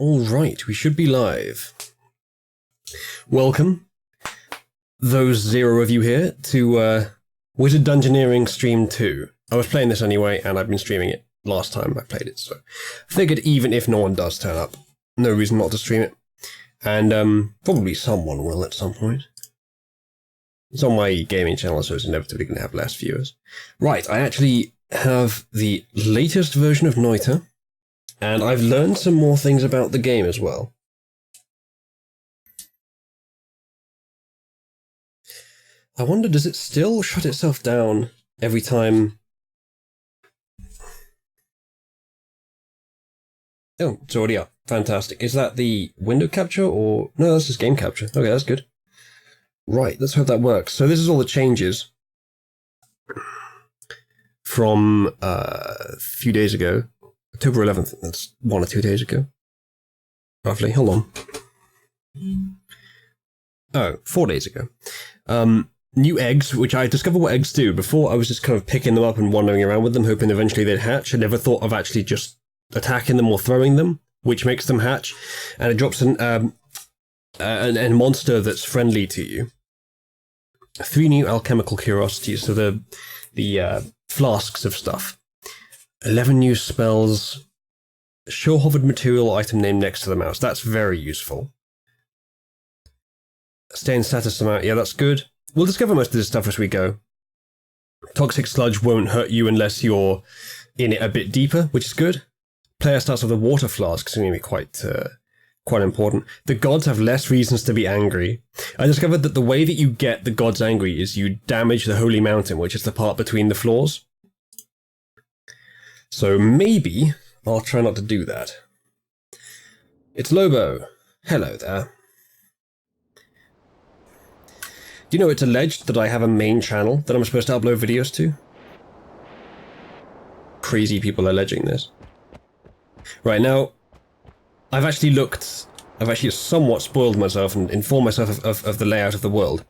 Alright, we should be live. Welcome, those 0 of you here, to Wizard Dungeoneering Stream 2. I was playing this anyway, and I've been streaming it last time I played it, so figured even if no one does turn up, no reason not to stream it. And probably someone will at some point. It's on my gaming channel, so it's inevitably going to have less viewers. Right, I actually have the latest version of Noita, and I've learned some more things about the game as well. I wonder, does it still shut itself down every time? Oh, it's already up. Fantastic. Is that the window capture or... No, that's just game capture. Okay, that's good. Right, let's hope that works. So this is all the changes from a few days ago. October 11th, that's 1 or 2 days ago. Roughly, hold on. Oh, 4 days ago. New eggs, which I discovered what eggs do. Before, I was just kind of picking them up and wandering around with them, hoping eventually they'd hatch. I never thought of actually just attacking them or throwing them, which makes them hatch. And it drops a monster that's friendly to you. 3 new alchemical curiosities, so the flasks of stuff. 11 new spells. Shore-hovered material item name next to the mouse. That's very useful. Stay in status amount. Yeah, that's good. We'll discover most of this stuff as we go. Toxic sludge won't hurt you unless you're in it a bit deeper, which is good. Player starts with a water flask, it's going to be quite important. The gods have less reasons to be angry. I discovered that the way that you get the gods angry is you damage the holy mountain, which is the part between the floors. So maybe I'll try not to do that. It's Lobo. Hello there. Do you know it's alleged that I have a main channel that I'm supposed to upload videos to? Crazy people alleging this. Right, now, I've actually somewhat spoiled myself and informed myself of the layout of the world.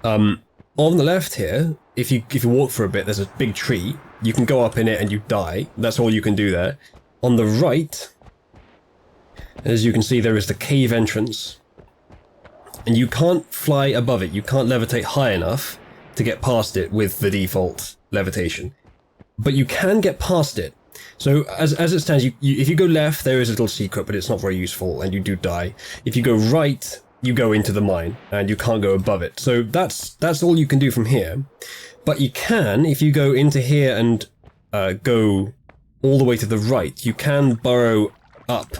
On the left here, if you walk for a bit, there's a big tree. You can go up in it and you die. That's all you can do there. On the right, as you can see, there is the cave entrance. And you can't fly above it. You can't levitate high enough to get past it with the default levitation. But you can get past it. So as it stands, if you go left, there is a little secret, but it's not very useful, and you do die. If you go right, you go into the mine, and you can't go above it. So that's all you can do from here. But you can, if you go into here and go all the way to the right, you can burrow up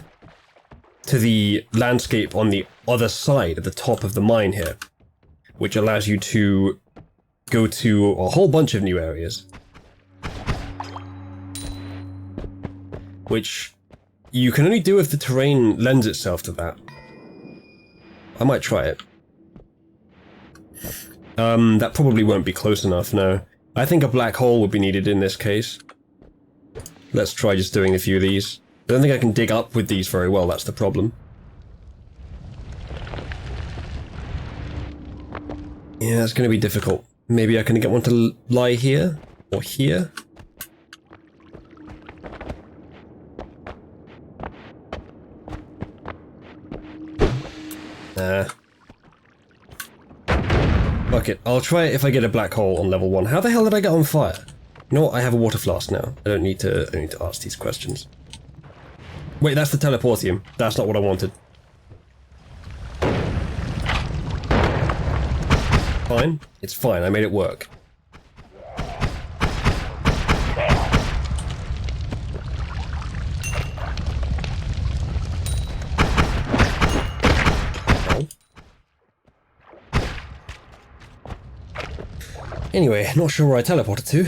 to the landscape on the other side at the top of the mine here, which allows you to go to a whole bunch of new areas. Which you can only do if the terrain lends itself to that. I might try it. That probably won't be close enough, no. I think a black hole would be needed in this case. Let's try just doing a few of these. I don't think I can dig up with these very well, that's the problem. Yeah, it's going to be difficult. Maybe I can get one to lie here? Or here? Fuck it, I'll try it if I get a black hole on level 1. How the hell did I get on fire? You know what, I have a water flask now. I don't need to ask these questions. Wait, that's the teleportium. That's not what I wanted. Fine. It's fine, I made it work. Anyway, not sure where I teleported to.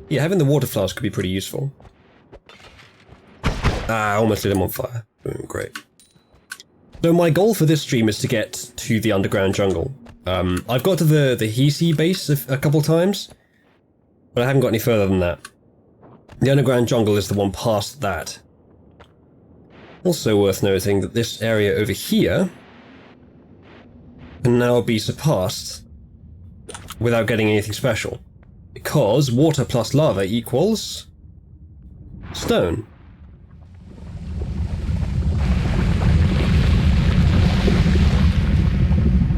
Yeah, having the water flask could be pretty useful. Ah, I almost lit him on fire. Great. So my goal for this stream is to get to the underground jungle. I've got to the Hisi base a couple times, but I haven't got any further than that. The underground jungle is the one past that. Also worth noting that this area over here can now be surpassed without getting anything special. Because water plus lava equals stone.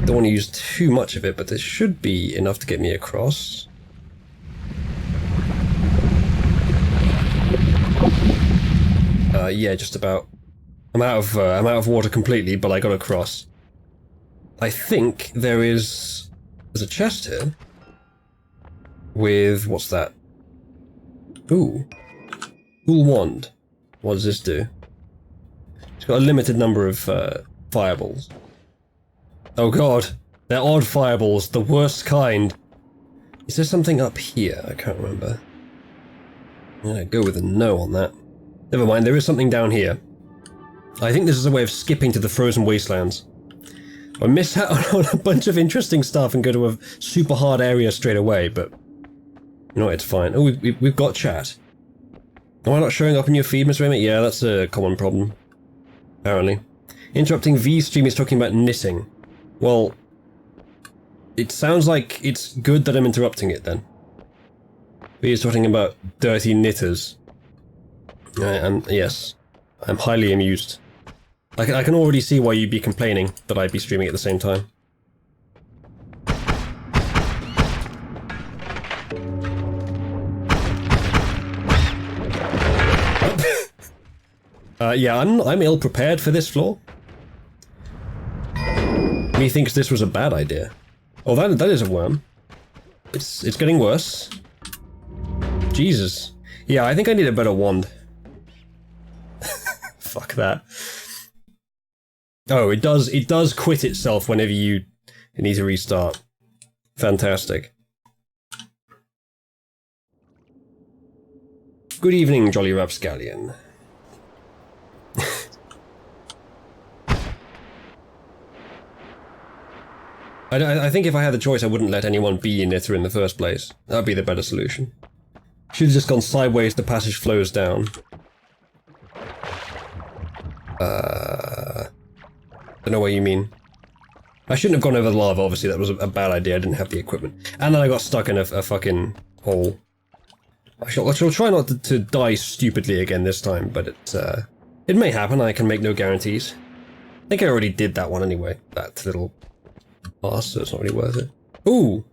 Don't want to use too much of it, but this should be enough to get me across. Yeah, just about. I'm out of water completely, but I got across. I think there's a chest here with what's that? Ooh, cool wand. What does this do? It's got a limited number of fireballs. Oh god, they're odd fireballs, the worst kind. Is there something up here? I can't remember. I'm gonna go with a no on that. Never mind, there is something down here. I think this is a way of skipping to the frozen wastelands. I miss out on a bunch of interesting stuff and go to a super hard area straight away, but you know what, it's fine. Oh, we've got chat. Am I not showing up in your feed, Mr. Raymond? Yeah, that's a common problem. Apparently. Interrupting V stream is talking about knitting. Well, it sounds like it's good that I'm interrupting it then. V is talking about dirty knitters. And yes, I'm highly amused. I can already see why you'd be complaining that I'd be streaming at the same time. Yeah, I'm ill prepared for this floor. He thinks this was a bad idea. Oh, that is a worm. It's getting worse. Jesus. Yeah, I think I need a better wand. Fuck that. Oh, it does quit itself whenever you need to restart. Fantastic. Good evening, Jolly Rapscallion. I think if I had the choice, I wouldn't let anyone be a knitter in the first place. That'd be the better solution. Should have just gone sideways, the passage flows down. Don't know what you mean. I shouldn't have gone over the lava, obviously, that was a bad idea, I didn't have the equipment. And then I got stuck in a fucking hole. I shall try not to die stupidly again this time, but it may happen, I can make no guarantees. I think I already did that one anyway, that little pass, so it's not really worth it. Ooh!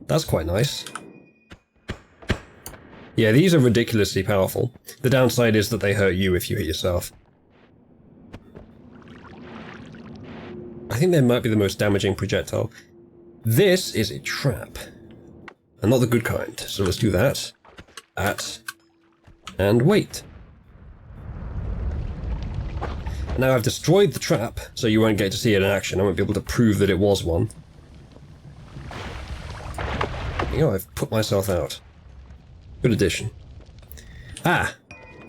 That's quite nice. Yeah, these are ridiculously powerful. The downside is that they hurt you if you hit yourself. I think they might be the most damaging projectile. This is a trap. And not the good kind. So let's do that. That. And wait. Now I've destroyed the trap, so you won't get to see it in action. I won't be able to prove that it was one. You know, I've put myself out. Good addition. Ah!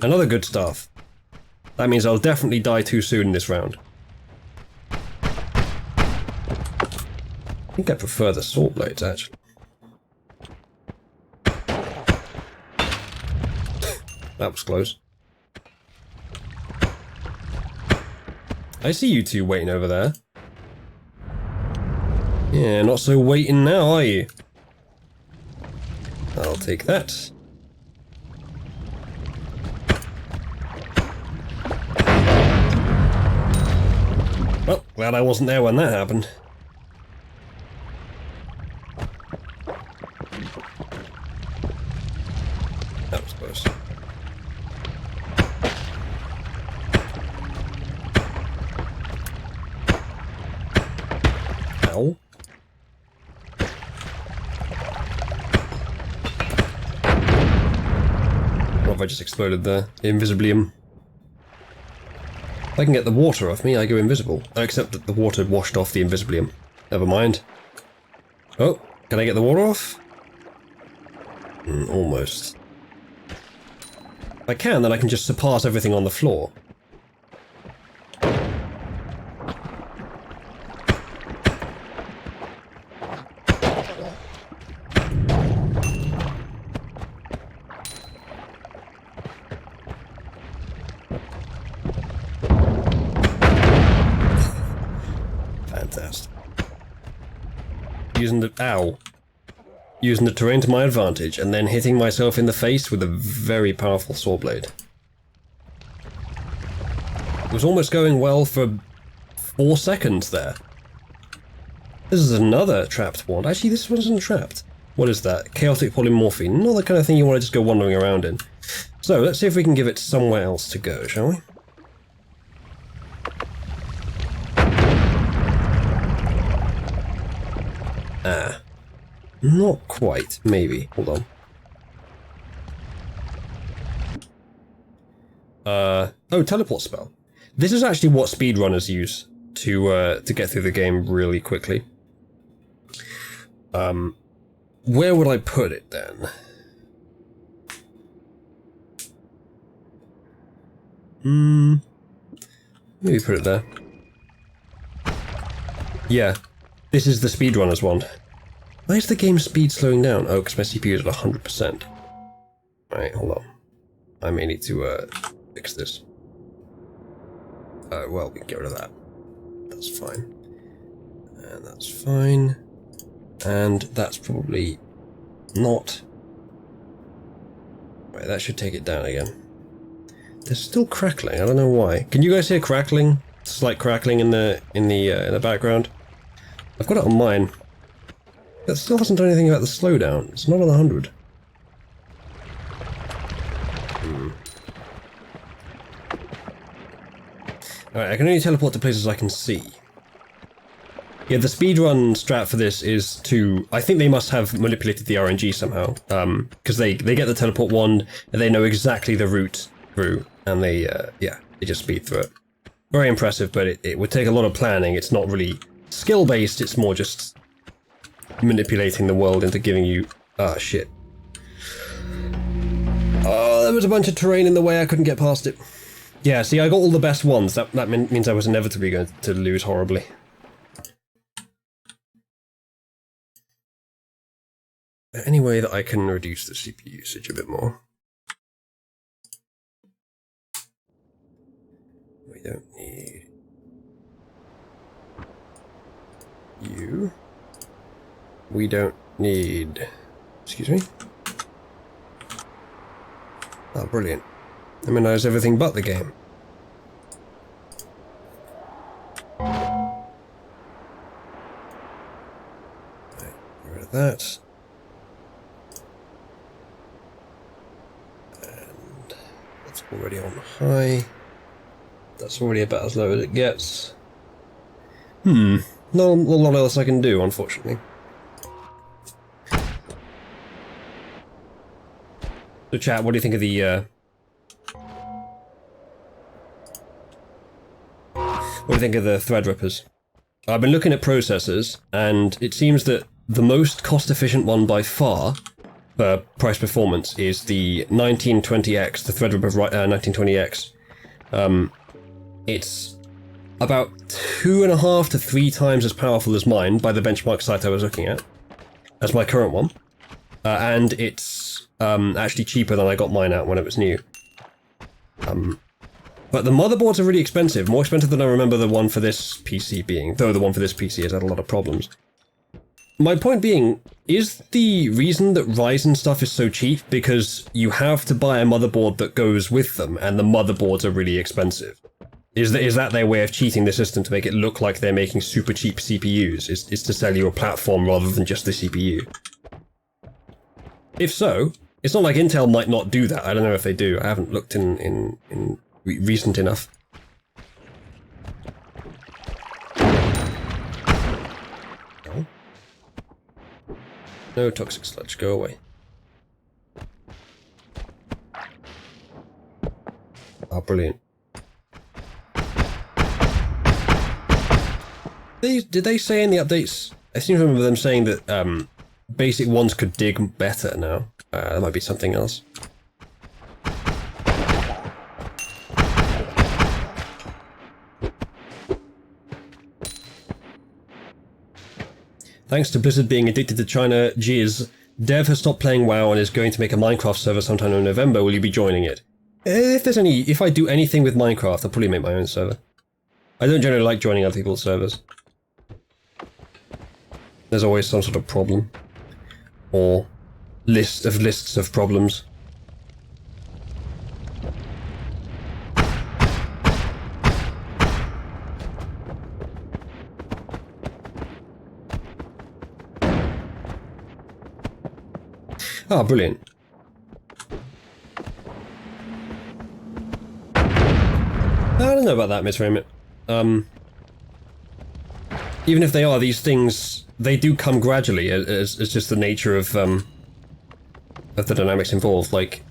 Another good stuff. That means I'll definitely die too soon in this round. I think I prefer the sword blades, actually. That was close. I see you two waiting over there. Yeah, not so waiting now, are you? I'll take that. Well, glad I wasn't there when that happened. That was close. Ow. What have I just exploded there? Invisiblium. If I can get the water off me, I go invisible. Except that the water washed off the invisiblium. Never mind. Oh, can I get the water off? Almost. If I can, then I can just surpass everything on the floor. using the terrain to my advantage, and then hitting myself in the face with a very powerful saw blade. It was almost going well for 4 seconds there. This is another trapped wand. Actually, this one isn't trapped. What is that? Chaotic polymorphine. Not the kind of thing you want to just go wandering around in. So, let's see if we can give it somewhere else to go, shall we? Ah. Not quite, maybe. Hold on. Oh, teleport spell. This is actually what speedrunners use to get through the game really quickly. Where would I put it then? Maybe put it there. Yeah, this is the speedrunner's wand. Why is the game speed slowing down? Oh, because my CPU is at 100%. Alright, hold on. I may need to fix this. Well, we can get rid of that. That's fine. And that's fine. And that's probably not... Right, that should take it down again. There's still crackling, I don't know why. Can you guys hear crackling? Slight crackling in the background? I've got it on mine. That still hasn't done anything about the slowdown. It's not on 100. Alright, I can only teleport to places I can see. Yeah, the speedrun strat for this is to... I think they must have manipulated the RNG somehow. Because they get the teleport wand, and they know exactly the route through, and they just speed through it. Very impressive, but it would take a lot of planning. It's not really skill-based, it's more just manipulating the world into giving you... Ah, shit. Oh, there was a bunch of terrain in the way, I couldn't get past it. Yeah, see, I got all the best ones. That means I was inevitably going to lose horribly. Any way that I can reduce the CPU usage a bit more? We don't need you. We don't need... Excuse me? Oh, brilliant. I mean, there's everything but the game. Right, get rid of that. And that's already on high. That's already about as low as it gets. Not a lot else I can do, unfortunately. So chat, what do you think of the, what do you think of the Threadrippers? I've been looking at processors, and it seems that the most cost-efficient one by far for price performance is the 1920X, the Threadripper 1920X. It's about 2.5 to 3 times as powerful as mine by the benchmark site I was looking at, as my current one, and it's actually cheaper than I got mine at when it was new. But the motherboards are really expensive, more expensive than I remember the one for this PC being, though the one for this PC has had a lot of problems. My point being, is the reason that Ryzen stuff is so cheap because you have to buy a motherboard that goes with them, and the motherboards are really expensive? Is that their way of cheating the system to make it look like they're making super cheap CPUs, is to sell you a platform rather than just the CPU? If so, it's not like Intel might not do that. I don't know if they do. I haven't looked in recent enough. No. No toxic sludge, go away. Oh, brilliant. Did they say in the updates? I seem to remember them saying that basic ones could dig better now. That might be something else. Thanks to Blizzard being addicted to China jizz, Dev has stopped playing WoW and is going to make a Minecraft server sometime in November. Will you be joining it? If I do anything with Minecraft, I'll probably make my own server. I don't generally like joining other people's servers. There's always some sort of problem. or lists of problems. Ah, brilliant. I don't know about that, Miss Raymond. Even if they are, these things, they do come gradually, as just the nature of the dynamics involved. Like,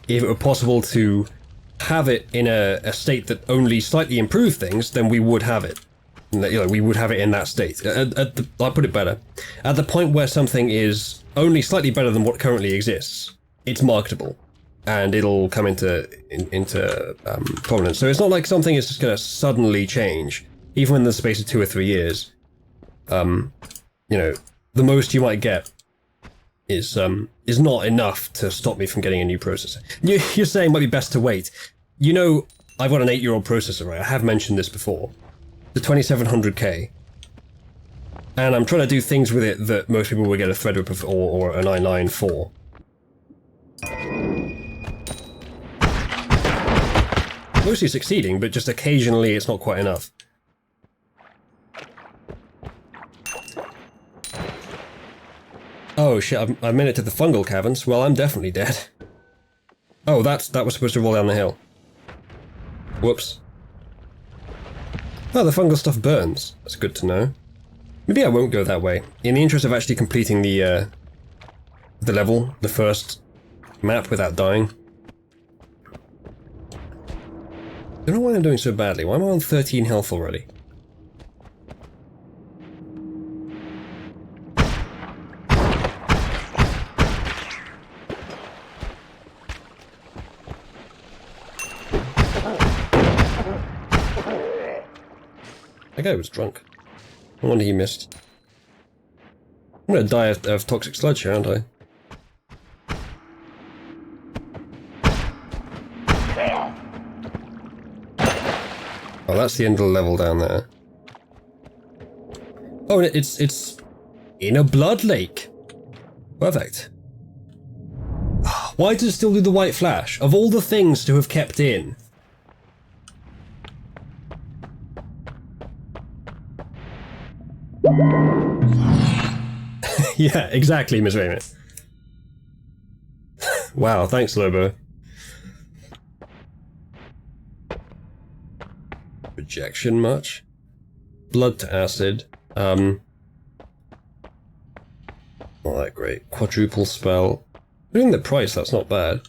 if it were possible to have it in a state that only slightly improved things, then we would have it. We would have it in that state. I'll put it better. At the point where something is only slightly better than what currently exists, it's marketable, and it'll come into prominence. So it's not like something is just going to suddenly change, even in the space of 2 or 3 years. You know, the most you might get is not enough to stop me from getting a new processor. You're saying it might be best to wait. You know, I've got an 8-year-old processor, right? I have mentioned this before. The 2700K. And I'm trying to do things with it that most people would get a Threadripper or an i9 for. Mostly succeeding, but just occasionally it's not quite enough. Oh shit, I made it to the fungal caverns. Well, I'm definitely dead. Oh, that was supposed to roll down the hill. Whoops. Oh, the fungal stuff burns. That's good to know. Maybe I won't go that way. In the interest of actually completing the level, the first map without dying. Don't know why I'm doing so badly. Why am I on 13 health already? That guy was drunk. No wonder he missed. I'm gonna die of toxic sludge here, aren't I? Oh, that's the end of the level down there. Oh, it's in a blood lake. Perfect. Why does it still do the white flash? Of all the things to have kept in. Yeah, exactly, Ms. Raymond. Wow, thanks, Lobo. Rejection much? Blood to acid. Not that great. Quadruple spell. Doing the price, that's not bad.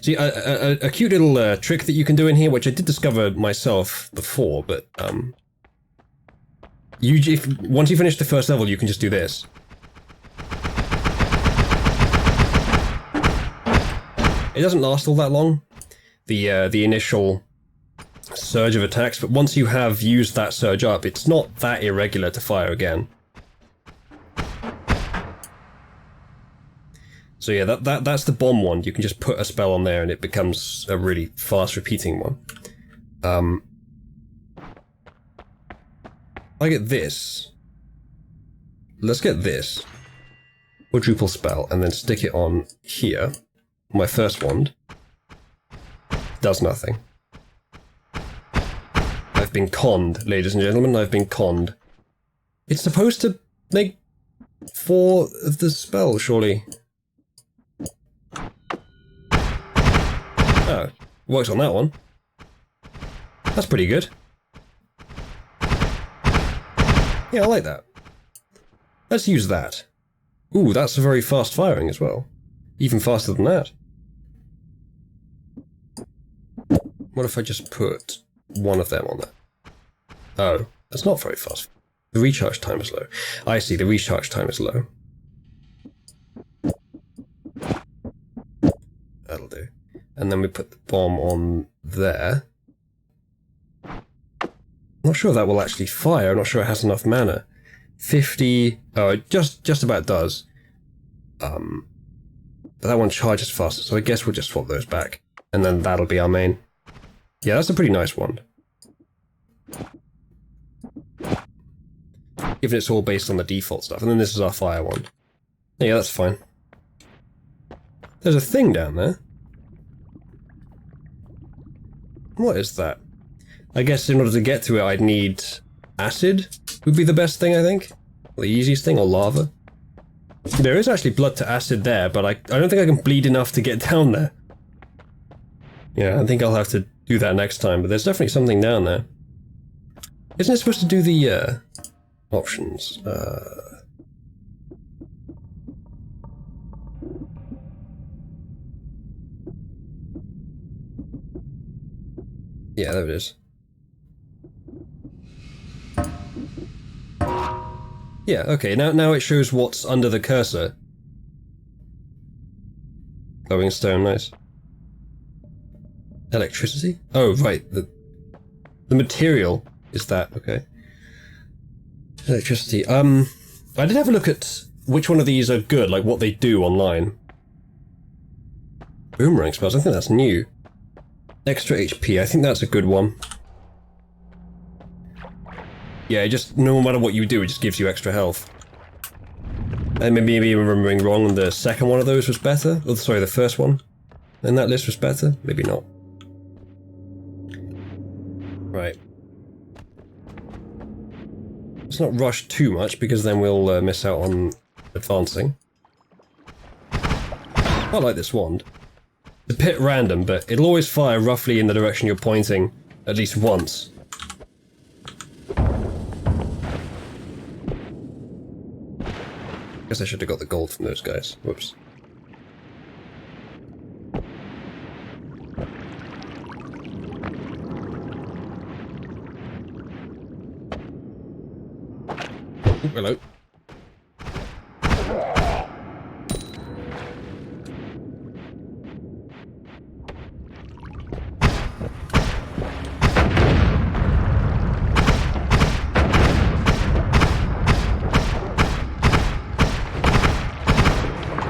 See, a cute little trick that you can do in here, which I did discover myself before, but once you finish the first level, you can just do this. It doesn't last all that long, the initial surge of attacks, but once you have used that surge up, it's not that irregular to fire again. So yeah, that's the bomb one. You can just put a spell on there and it becomes a really fast repeating one. I get this. Let's get this. Quadruple spell, and then stick it on here. My first wand. Does nothing. I've been conned, ladies and gentlemen, I've been conned. It's supposed to make 4 of the spell, surely. Oh, works on that one. That's pretty good. Yeah, I like that. Let's use that. Ooh, that's a very fast firing as well. Even faster than that. What if I just put one of them on there? Oh, that's not very fast. The recharge time is low. I see, the recharge time is low. That'll do. And then we put the bomb on there. I'm not sure that will actually fire. I'm not sure it has enough mana. 50... Oh, it just about does. But that one charges faster, so I guess we'll just swap those back. And then that'll be our main. Yeah, that's a pretty nice wand. given it's all based on the default stuff. And then this is our fire one. Yeah, that's fine. There's a thing down there. What is that? I guess in order to get to it, I'd need acid would be the best thing, I think. Or the easiest thing, or lava. There is actually blood to acid there, but I don't think I can bleed enough to get down there. Yeah, I think I'll have to do that next time, but there's definitely something down there. Isn't it supposed to do the, options? Yeah, there it is. Yeah, okay, now it shows what's under the cursor. Glowing stone, nice. Electricity? Oh, right, the material is that, okay. Electricity, I did have a look at which one of these are good, like what they do online. Boomerang spells, I think that's new. Extra HP, I think that's a good one. Yeah, just no matter what you do, it just gives you extra health. And maybe I'm remembering wrong, the second one of those was better? Oh, sorry, the first one in that list was better? Maybe not. Right. Let's not rush too much, because then we'll miss out on advancing. I like this wand. It's a bit random, but it'll always fire roughly in the direction you're pointing at least once. Guess I should have got the gold from those guys. Whoops. Ooh, hello.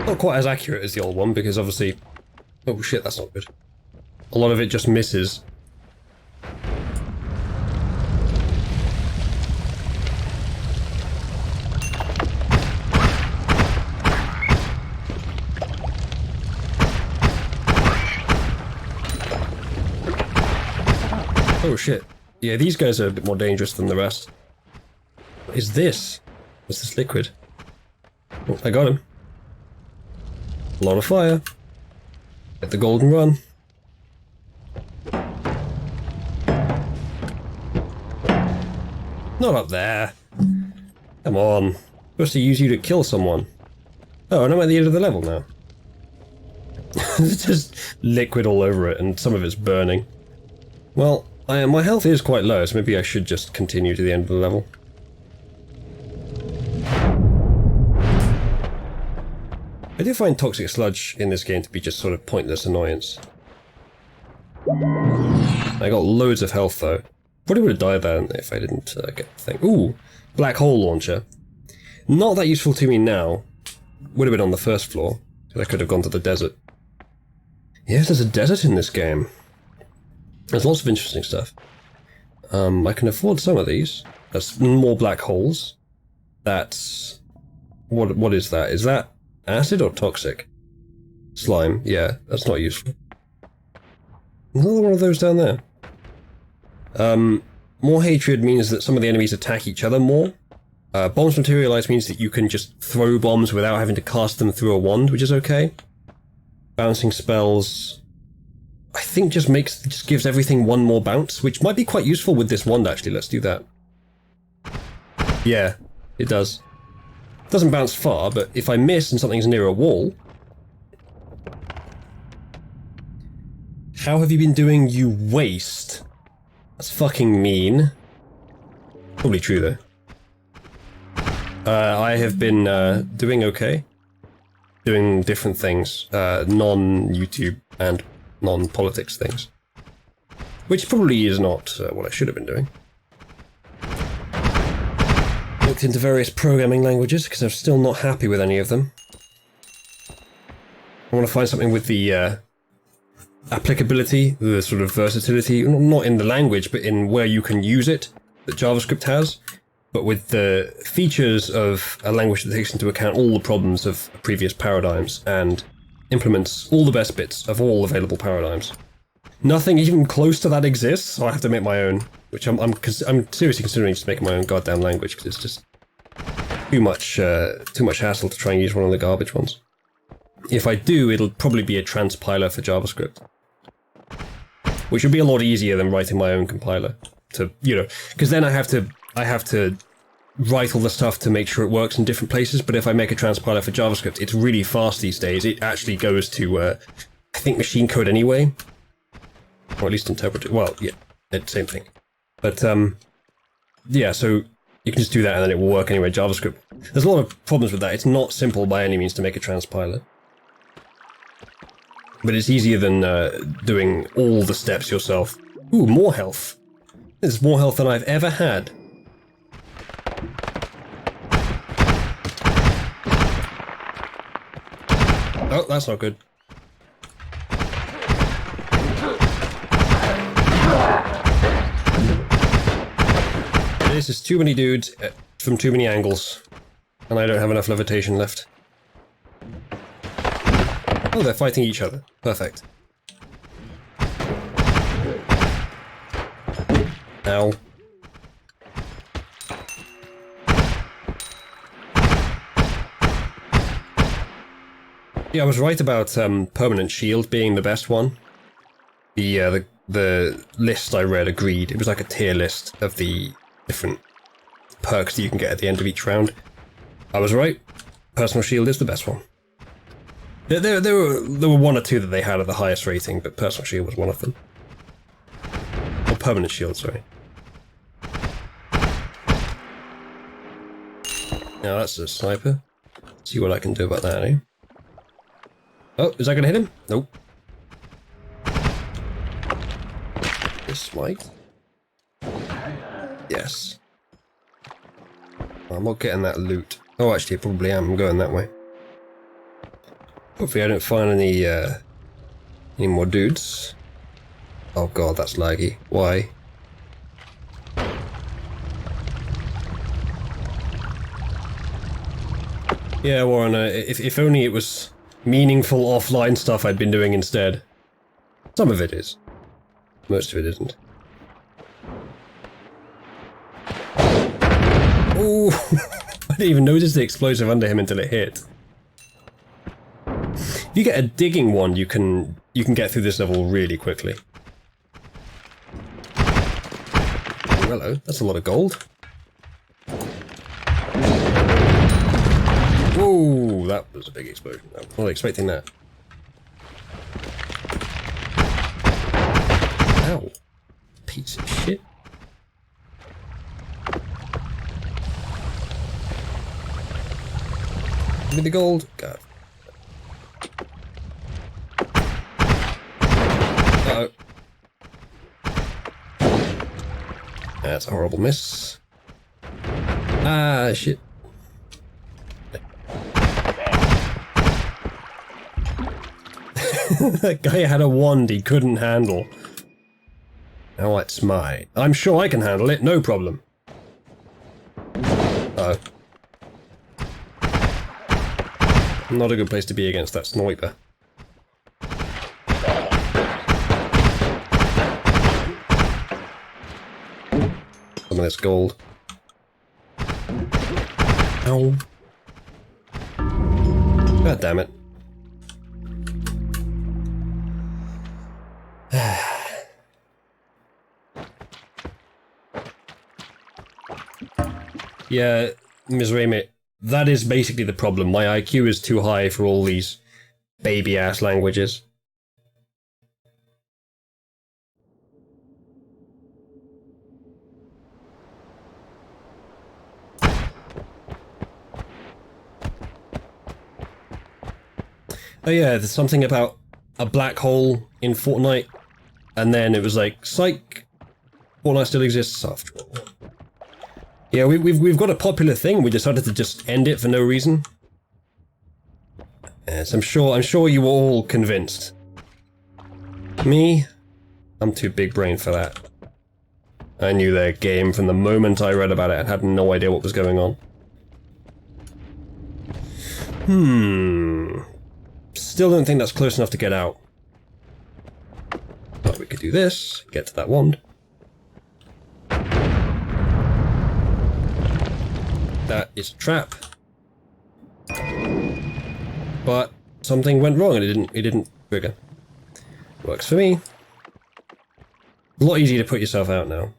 Not quite as accurate as the old one, because obviously... Oh shit, that's not good. A lot of it just misses. Oh shit. Yeah, these guys are a bit more dangerous than the rest. What is this? What's this liquid? Oh, I got him. A lot of fire. Get the golden run. Not up there. Come on. I'm supposed to use you to kill someone. Oh, and I'm at the end of the level now. There's just liquid all over it, and some of it's burning. Well, my health is quite low, so maybe I should just continue to the end of the level. I do find toxic sludge in this game to be just sort of pointless annoyance. I got loads of health though. Probably would have died there if I didn't get the thing. Ooh! Black hole launcher. Not that useful to me now. Would have been on the first floor. I could have gone to the desert. Yes, there's a desert in this game. There's lots of interesting stuff. I can afford some of these. That's more black holes. That's... What is that? Is that acid or toxic? Slime. Yeah, that's not useful. Another one of those down there. More hatred means that some of the enemies attack each other more. Bombs materialize means that you can just throw bombs without having to cast them through a wand, which is okay. Bouncing spells, I think just gives everything one more bounce, which might be quite useful with this wand actually. Let's do that. Yeah, it does. It doesn't bounce far, but if I miss and something's near a wall... How have you been doing, you waste? That's fucking mean. Probably true though. I have been doing okay. Doing different things, non-YouTube and non-politics things. Which probably is not what I should have been doing. Looked into various programming languages, because I'm still not happy with any of them. I want to find something with the applicability, the sort of versatility, not in the language, but in where you can use it, that JavaScript has. but with the features of a language that takes into account all the problems of previous paradigms and implements all the best bits of all available paradigms. Nothing even close to that exists, so I have to make my own, which I'm seriously considering just making my own goddamn language, because it's just too much hassle to try and use one of the garbage ones. If I do, it'll probably be a transpiler for JavaScript, which would be a lot easier than writing my own compiler. To, you know, because then I have to write all the stuff to make sure it works in different places. But if I make a transpiler for JavaScript, it's really fast these days. It actually goes to, I think, machine code anyway, or at least interpret it. Well, yeah, it's same thing. But yeah, so you can just do that and then it will work anyway. JavaScript. There's a lot of problems with that. It's not simple by any means to make a transpiler. But it's easier than doing all the steps yourself. Ooh, more health. This is more health than I've ever had. Oh, that's not good. This is too many dudes from too many angles. And I don't have enough levitation left. Oh, they're fighting each other. Perfect. Ow. Yeah, I was right about permanent shield being the best one. The list I read agreed. It was like a tier list of the different perks that you can get at the end of each round. I was right. Personal shield is the best one. There were one or two that they had at the highest rating, but personal shield was one of them. Or permanent shield, sorry. Now that's a sniper. See what I can do about that, eh? Oh, is that gonna hit him? Nope. This might. Yes. I'm not getting that loot. Oh, actually, I probably am. I'm going that way. Hopefully I don't find any more dudes. Oh god, that's laggy. Why? Yeah, Warren, if only it was meaningful offline stuff I'd been doing instead. Some of it is. Most of it isn't. Ooh! I didn't even notice the explosive under him until it hit. If you get a digging one, you can get through this level really quickly. Oh, hello, that's a lot of gold. Whoa, that was a big explosion. I was not expecting that. Ow. Piece of shit. Give me the gold. God. Uh-oh. That's a horrible miss. Ah, shit. That guy had a wand he couldn't handle. Now it's mine. I'm sure I can handle it, no problem. Uh-oh. Not a good place to be against that Noita. Some of this gold. Ow. God damn it. Yeah, Ms. Raymit, that is basically the problem. My IQ is too high for all these baby-ass languages. Oh yeah, there's something about a black hole in Fortnite, and then it was like, psych, Fortnite still exists after all. Yeah, we've got a popular thing. We decided to just end it for no reason. Yes, I'm sure you were all convinced. Me, I'm too big brain for that. I knew their game from the moment I read about it and had no idea what was going on. Still don't think that's close enough to get out. But we could do this, get to that wand. That is a trap. But something went wrong and it didn't trigger. Works for me. A lot easier to put yourself out now.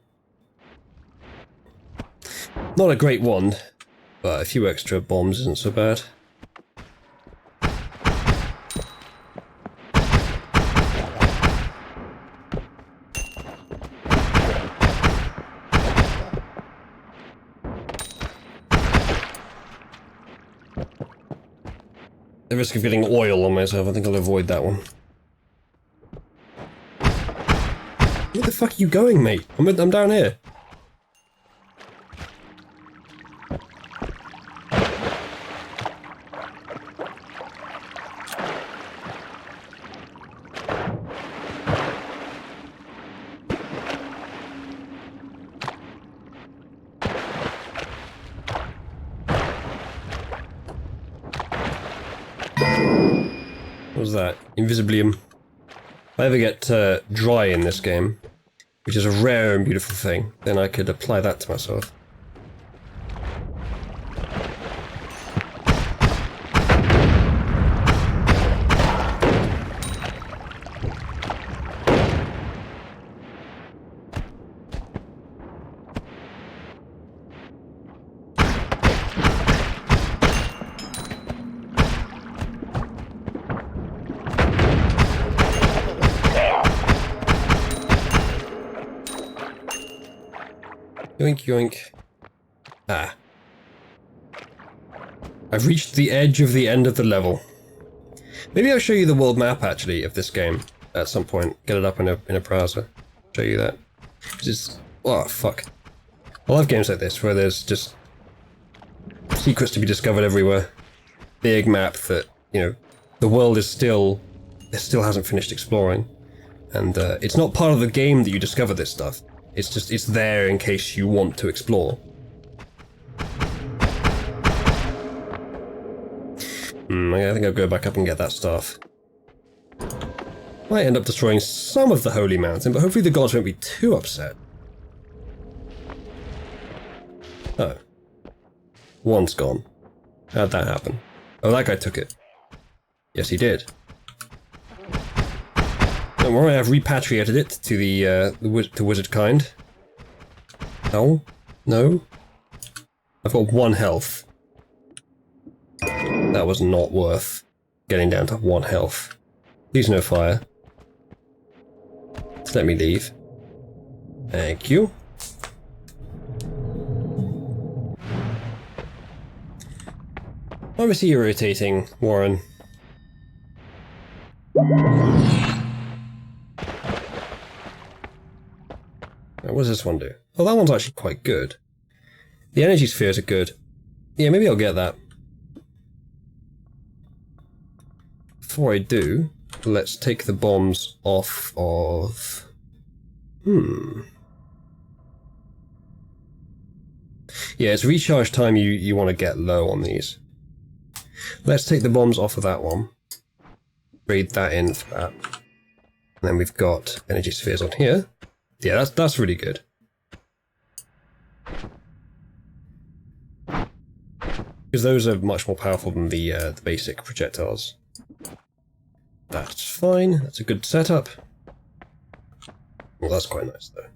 Not a great wand, but a few extra bombs isn't so bad. The risk of getting oil on myself, I think I'll avoid that one. Where the fuck are you going, mate? I'm down here. What was that? Invisiblium. If I ever get dry in this game, which is a rare and beautiful thing, then I could apply that to myself. Yoink yoink. Ah. I've reached the edge of the end of the level. Maybe I'll show you the world map, actually, of this game at some point. Get it up in a browser. Show you that. It's... oh, fuck. I love games like this, where there's just secrets to be discovered everywhere. Big map that, you know, the world is still... it still hasn't finished exploring. And it's not part of the game that you discover this stuff. It's just, it's there in case you want to explore. I think I'll go back up and get that staff. Might end up destroying some of the Holy Mountain, but hopefully the gods won't be too upset. Oh. One's gone. How'd that happen? Oh, that guy took it. Yes, he did. Don't worry, I've repatriated it to the wizard kind. No? No? I've got 1 health. That was not worth getting down to 1 health. Please no fire. Just let me leave. Thank you. Obviously irritating, Warren. What does this one do? Oh, that one's actually quite good. The energy spheres are good. Yeah, maybe I'll get that. Before I do, let's take the bombs off of... Yeah, it's recharge time you want to get low on these. Let's take the bombs off of that one. Trade that in for that. And then we've got energy spheres on here. Yeah, that's really good. Because those are much more powerful than the basic projectiles. That's fine. That's a good setup. Well, that's quite nice though.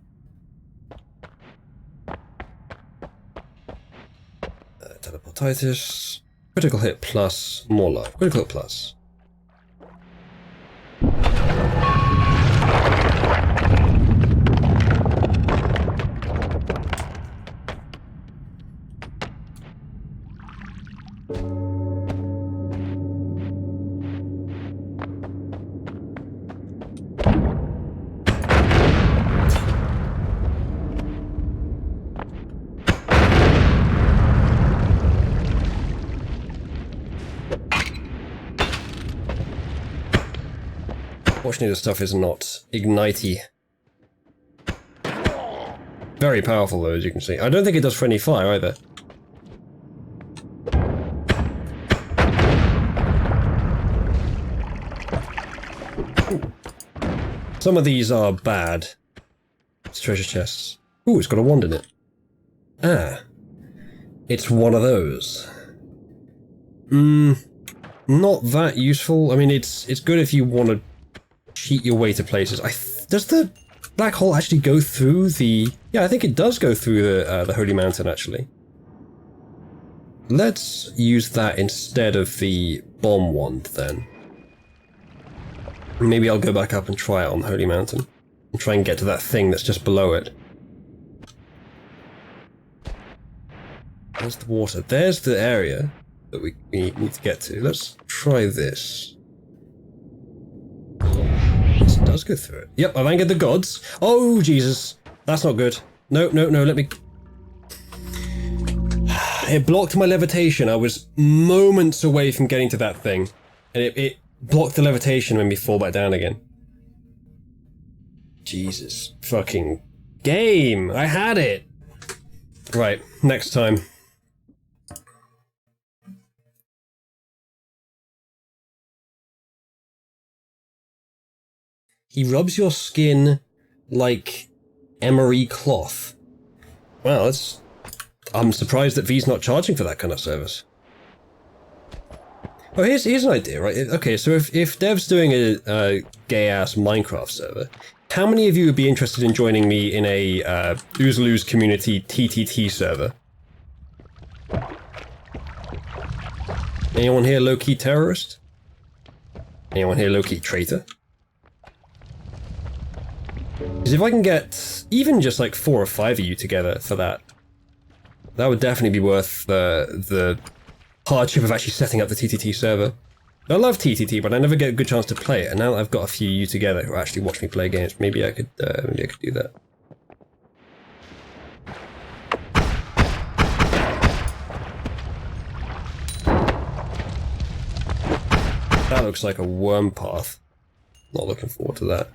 Teleportitis. Critical hit plus more life. Critical hit plus. Fortunately, the stuff is not ignitey. very powerful though, as you can see. I don't think it does friendly fire either. Some of these are bad. It's treasure chests. Ooh, it's got a wand in it. Ah. It's one of those. Not that useful. I mean, it's good if you want to cheat your way to places. Does the black hole actually go through the... Yeah, I think it does go through the Holy Mountain, actually. Let's use that instead of the bomb wand, then. Maybe I'll go back up and try it on the Holy Mountain. And try and get to that thing that's just below it. There's the water. There's the area that we need to get to. Let's try this. This does go through it. Yep, I've angered the gods. Oh, Jesus. That's not good. No, no, no, let me... It blocked my levitation. I was moments away from getting to that thing. And it blocked the levitation and made me fall back down again. Jesus. Fucking game. I had it. Right, next time. He rubs your skin like emery cloth. Wow, that's... I'm surprised that V's not charging for that kind of service. Oh, here's an idea, right? Okay, so if Dev's doing a gay-ass Minecraft server, how many of you would be interested in joining me in a Oozaloo's community TTT server? Anyone here low-key terrorist? Anyone here low-key traitor? Because if I can get even just like 4 or 5 of you together for that, that would definitely be worth the hardship of actually setting up the TTT server. I love TTT, but I never get a good chance to play it, and now that I've got a few of you together who actually watch me play games, maybe I could do that. That looks like a worm path. Not looking forward to that.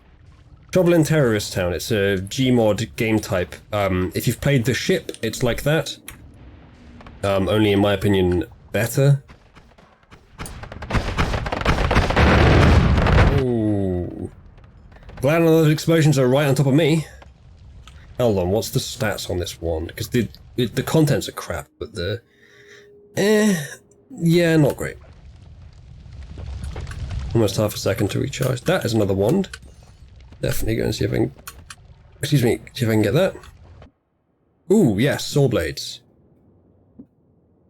Trouble in Terrorist Town. It's a Gmod game type. If you've played The Ship, it's like that. Only in my opinion, better. Ooh. Glad none of those explosions are right on top of me. Hold on, what's the stats on this one? Because the contents are crap, but the... yeah, not great. Almost half a second to recharge. That is another wand. Definitely go and see if I can... Excuse me, see if I can get that. Ooh, yes, saw blades.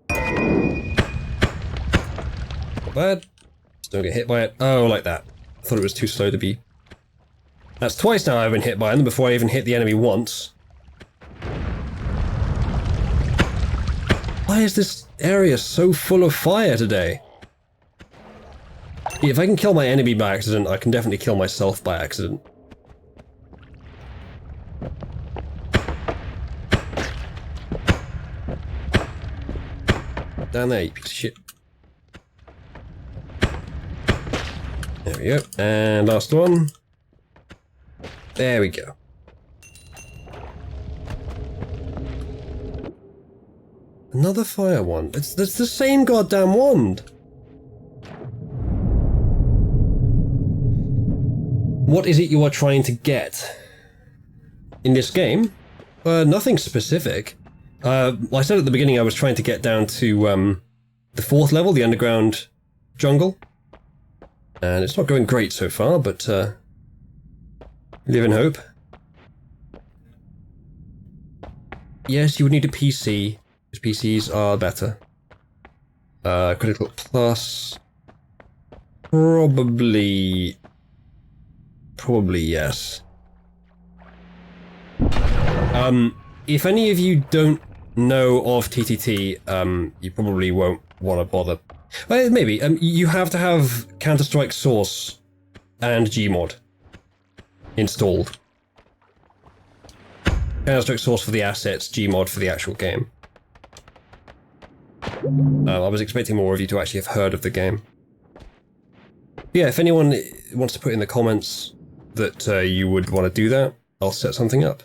Not bad. Just don't get hit by it. Oh, like that. I thought it was too slow to be... That's twice now I've been hit by them before I even hit the enemy once. Why is this area so full of fire today? If I can kill my enemy by accident, I can definitely kill myself by accident. Down there, you piece of shit. There we go. And last one. There we go. Another fire wand. It's the same goddamn wand. What is it you are trying to get? In this game? Nothing specific. I said at the beginning I was trying to get down to the 4th level, the underground jungle. And it's not going great so far, but live in hope. Yes, you would need a PC, because PCs are better. Critical plus... Probably yes. If any of you don't know of TTT, you probably won't want to bother. Well, maybe. You have to have Counter-Strike Source and Gmod installed. Counter-Strike Source for the assets, Gmod for the actual game. I was expecting more of you to actually have heard of the game. Yeah, if anyone wants to put in the comments that you would want to do that, I'll set something up.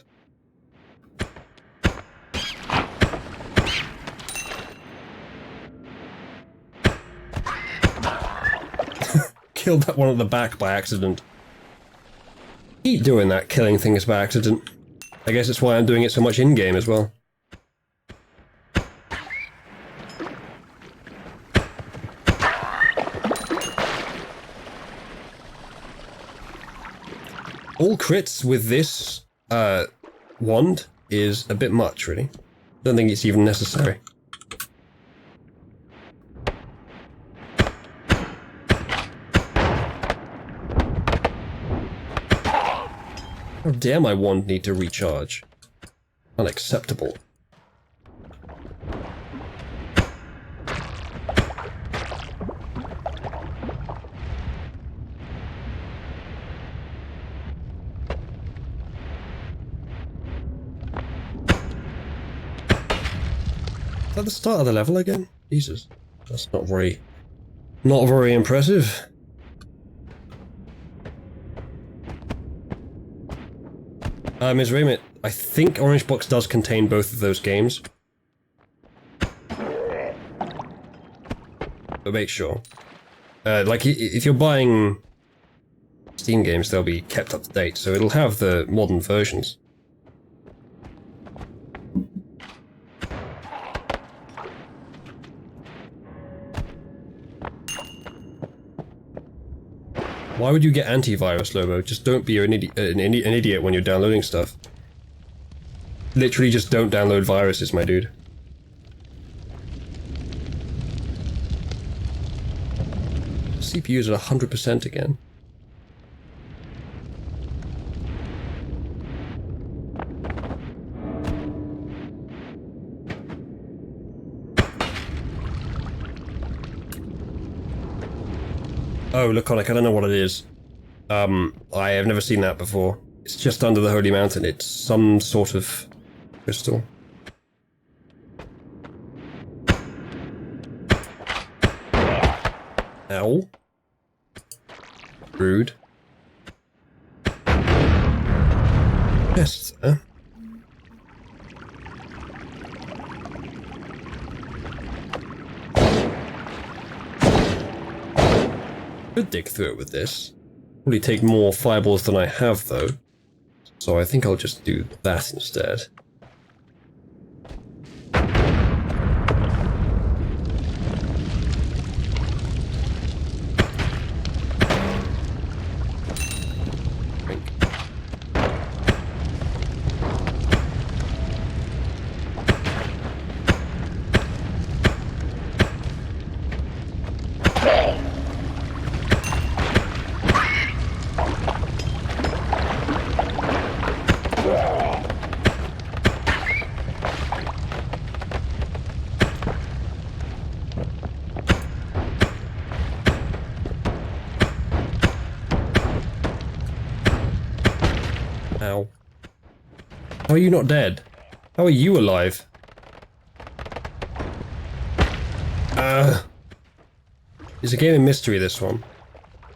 killed that one at the back by accident. Keep doing that, killing things by accident. I guess that's why I'm doing it so much in-game as well. All crits with this wand is a bit much, really. Don't think it's even necessary. How dare my wand need to recharge? Unacceptable. Is that the start of the level again? Jesus. That's not very impressive. Ms. Raymond, I think Orange Box does contain both of those games. But make sure. Like, if you're buying Steam games, they'll be kept up to date, so it'll have the modern versions. Why would you get antivirus, Lobo? Just don't be an idiot when you're downloading stuff. Literally just don't download viruses, my dude. CPU's at 100% again. Oh, Laconic, I don't know what it is. I have never seen that before. It's just under the Holy Mountain. It's some sort of crystal. Ow. Rude. Yes, sir. Could dig through it with this. Probably take more fireballs than I have, though. So I think I'll just do that instead. Ow. How are you not dead? How are you alive? It's a game of mystery, this one.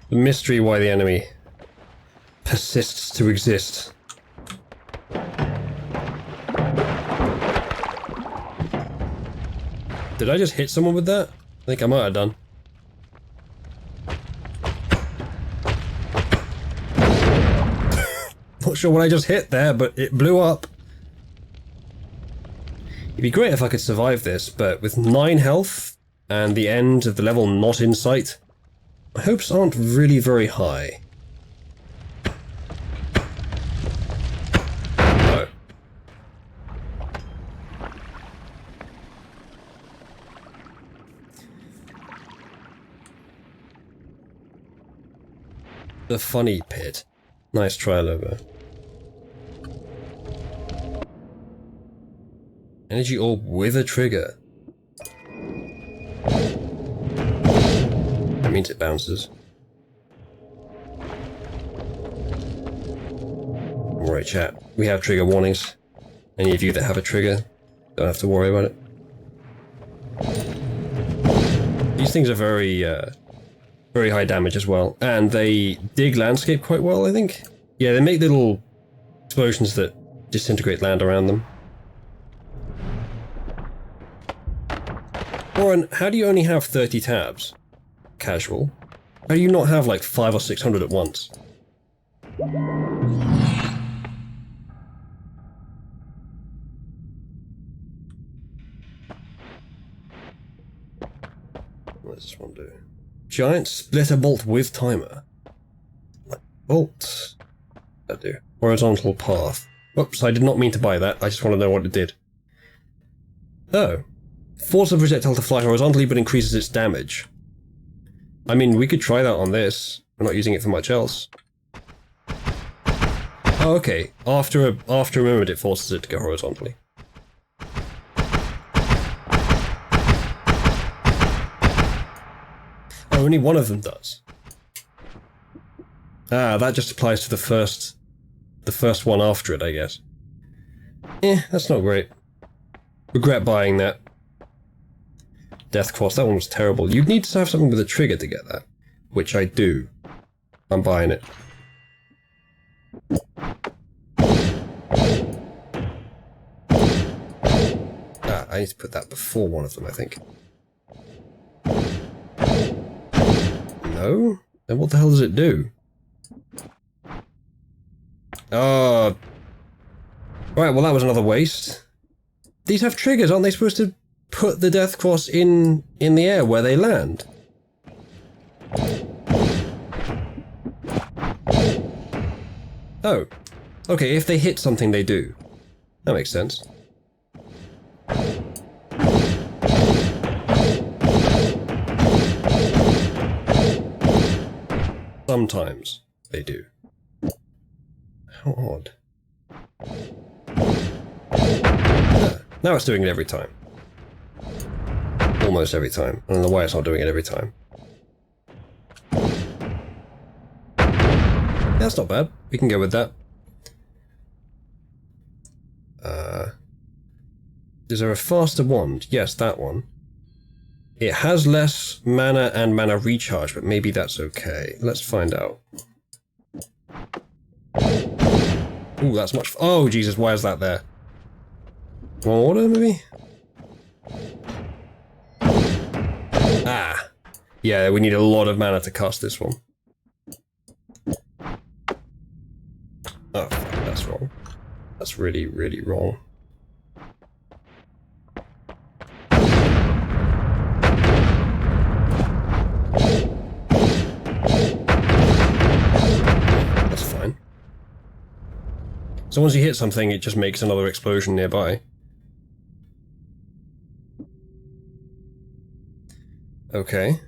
The mystery why the enemy persists to exist. Did I just hit someone with that? I think I might have done. Not sure what I just hit there, but it blew up. It'd be great if I could survive this, but with 9 health and the end of the level not in sight, my hopes aren't really very high. No. The funny pit. Nice try, Lobo. Energy orb with a trigger. That means it bounces. Alright, chat. We have trigger warnings. Any of you that have a trigger, don't have to worry about it. These things are very high damage as well. And they dig landscape quite well, I think. Yeah, they make little explosions that disintegrate land around them. Warren, how do you only have 30 tabs? Casual. How do you not have like 500 or 600 at once? What does this one do? Giant splitter bolt with timer. Bolt. That do. Horizontal path. Whoops, I did not mean to buy that. I just want to know what it did. Oh. Force a projectile to fly horizontally but increases its damage. I mean, we could try that on this. We're not using it for much else. Oh, okay. After a moment, it forces it to go horizontally. Oh, only one of them does. Ah, that just applies to the first one after it, I guess. That's not great. Regret buying that. Death Cross, that one was terrible. You'd need to have something with a trigger to get that. Which I do. I'm buying it. Ah, I need to put that before one of them, I think. No? Then what the hell does it do? Oh. Right, well that was another waste. These have triggers, aren't they supposed to put the Death Cross in the air where they land? Oh. Okay, if they hit something they do. That makes sense. Sometimes they do. How odd. Now it's doing it every time. Almost every time. I don't know why it's not doing it every time. Yeah, that's not bad. We can go with that. Is there a faster wand? Yes, that one. It has less mana and mana recharge, but maybe that's okay. Let's find out. Ooh, that's much. Oh, Jesus, why is that there? One order, maybe? Ah. Yeah, we need a lot of mana to cast this one. Oh, fuck, that's wrong. That's really, really wrong. That's fine. So once you hit something, it just makes another explosion nearby. Okay.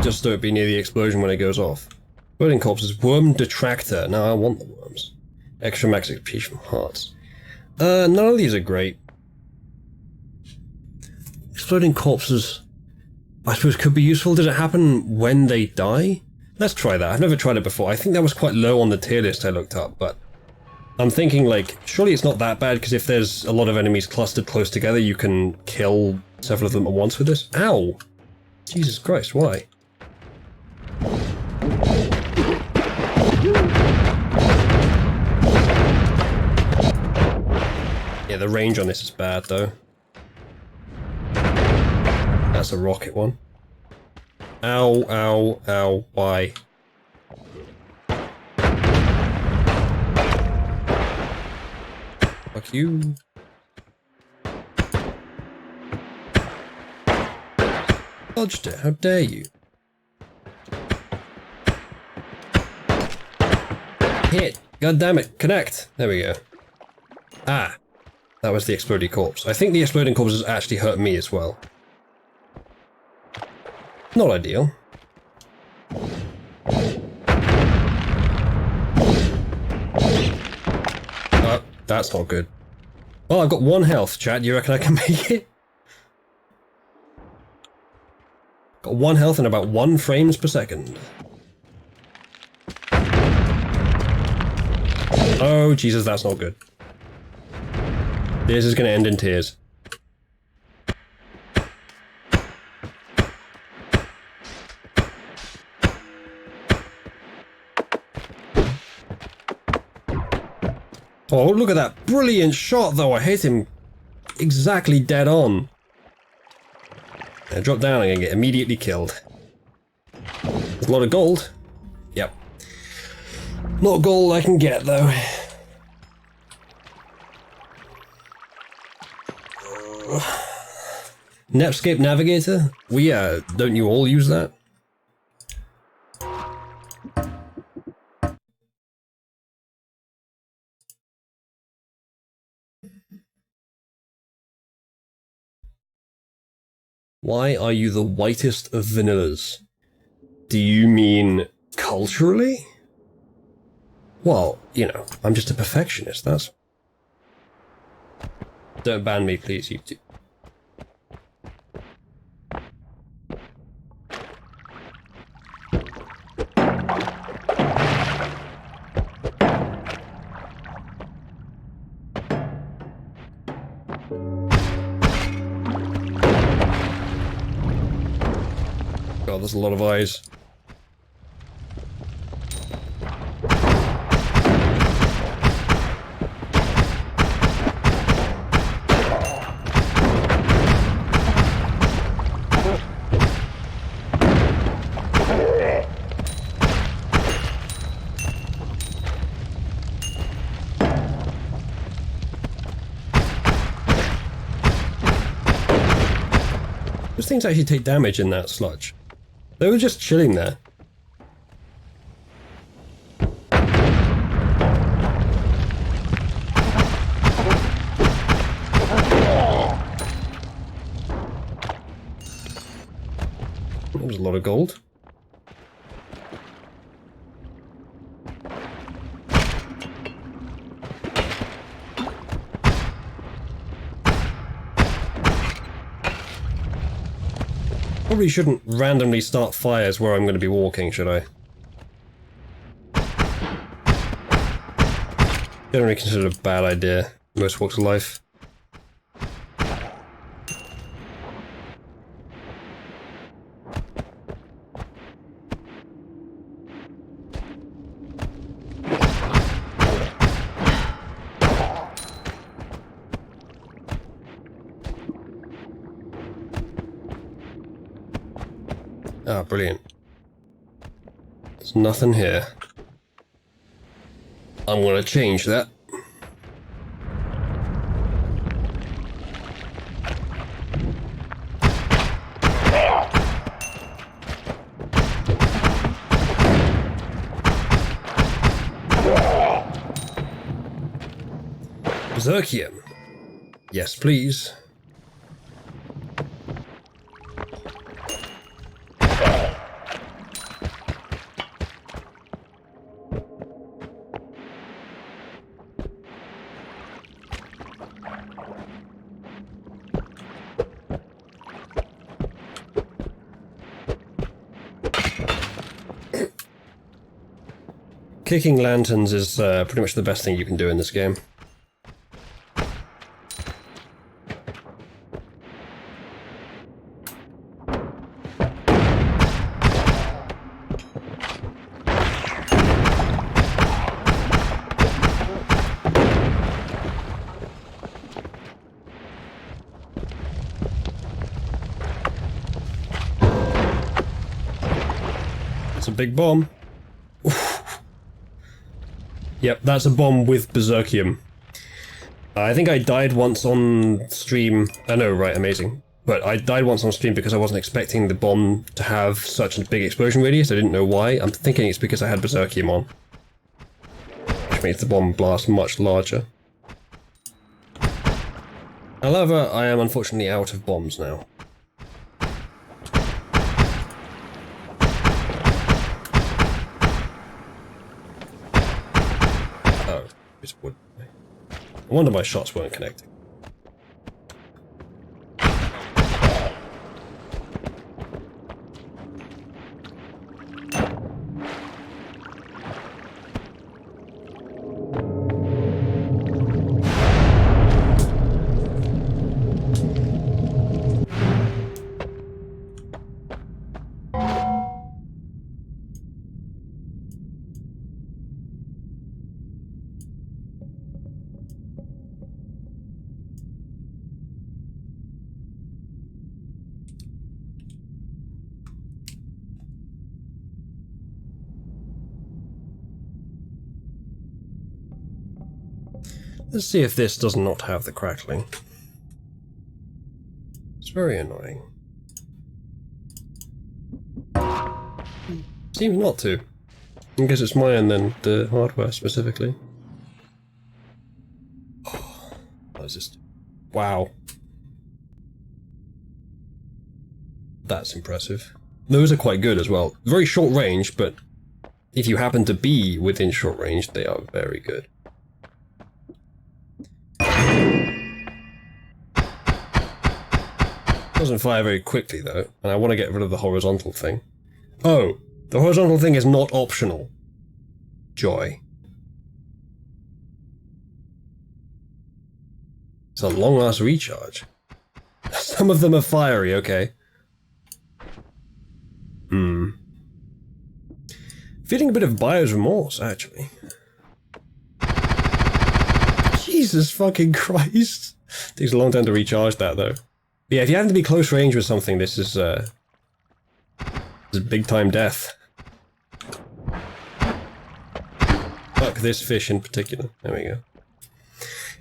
Just don't be near the explosion when it goes off. Exploding corpses, worm detractor. Now I want the worms. Extra max XP from hearts. None of these are great. Exploding corpses, I suppose, could be useful. Does it happen when they die? Let's try that. I've never tried it before. I think that was quite low on the tier list I looked up, but I'm thinking, like, surely it's not that bad, because if there's a lot of enemies clustered close together, you can kill several of them at once with this. Ow! Jesus Christ, why? Yeah, the range on this is bad, though. That's a rocket one. Ow, ow, ow, why? Fuck you. Dodged it, how dare you? Hit! God damn it, connect! There we go. Ah! That was the exploding corpse. I think the exploding corpse has actually hurt me as well. Not ideal. That's not good. Well, I've got 1 health, chat. You reckon I can make it? Got 1 health and about 1 frames per second. Oh, Jesus, that's not good. This is going to end in tears. Oh, look at that brilliant shot, though. I hit him exactly dead on. I drop down and I get immediately killed. There's a lot of gold. Yep. Not gold I can get, though. Netscape Navigator? Well, don't you all use that? Why are you the whitest of vanillas? Do you mean culturally? Well, you know, I'm just a perfectionist, that's... Don't ban me, please, YouTube. God, there's a lot of eyes. Those things actually take damage in that sludge. They were just chilling there. That was a lot of gold. Probably shouldn't randomly start fires where I'm going to be walking, should I? Generally considered a bad idea in most walks of life. Ah, brilliant. There's nothing here. I'm gonna change that. Berserkium. Yes, please. Kicking lanterns is pretty much the best thing you can do in this game. It's a big bomb. Yep, that's a bomb with Berserkium. I think I died once on stream. I know, right, amazing. But I died once on stream because I wasn't expecting the bomb to have such a big explosion radius. I didn't know why. I'm thinking it's because I had Berserkium on. Which makes the bomb blast much larger. However, I am unfortunately out of bombs now. Wood. I wonder my shots weren't connecting. Let's see if this does not have the crackling. It's very annoying. Seems not to. I guess it's mine than the hardware specifically. Oh, what is this? Wow. That's impressive. Those are quite good as well. Very short range, but if you happen to be within short range, they are very good. Doesn't fire very quickly though, and I want to get rid of the horizontal thing. Oh, the horizontal thing is not optional. Joy. It's a long-ass recharge. Some of them are fiery, okay. Feeling a bit of buyer's remorse, actually. Jesus fucking Christ. Takes a long time to recharge that, though. But yeah, if you happen to be close range with something, this is big-time death. Fuck this fish in particular. There we go.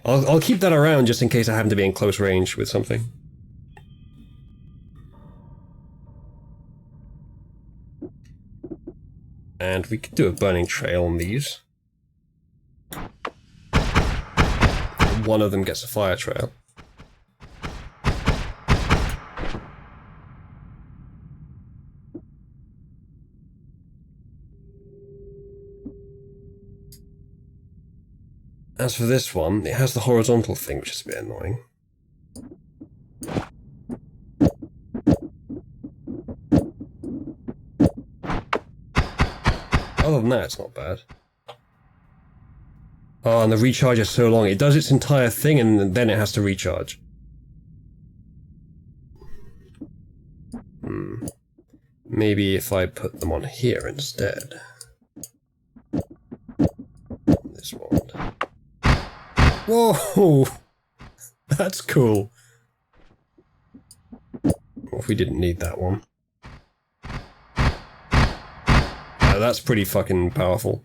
I'll keep that around just in case I happen to be in close range with something. And we could do a burning trail on these. One of them gets a fire trail. As for this one, it has the horizontal thing, which is a bit annoying. Other than that, it's not bad. Oh, and the recharge is so long. It does its entire thing and then it has to recharge. Maybe if I put them on here instead. This one. Whoa! That's cool. What if we didn't need that one? That's pretty fucking powerful.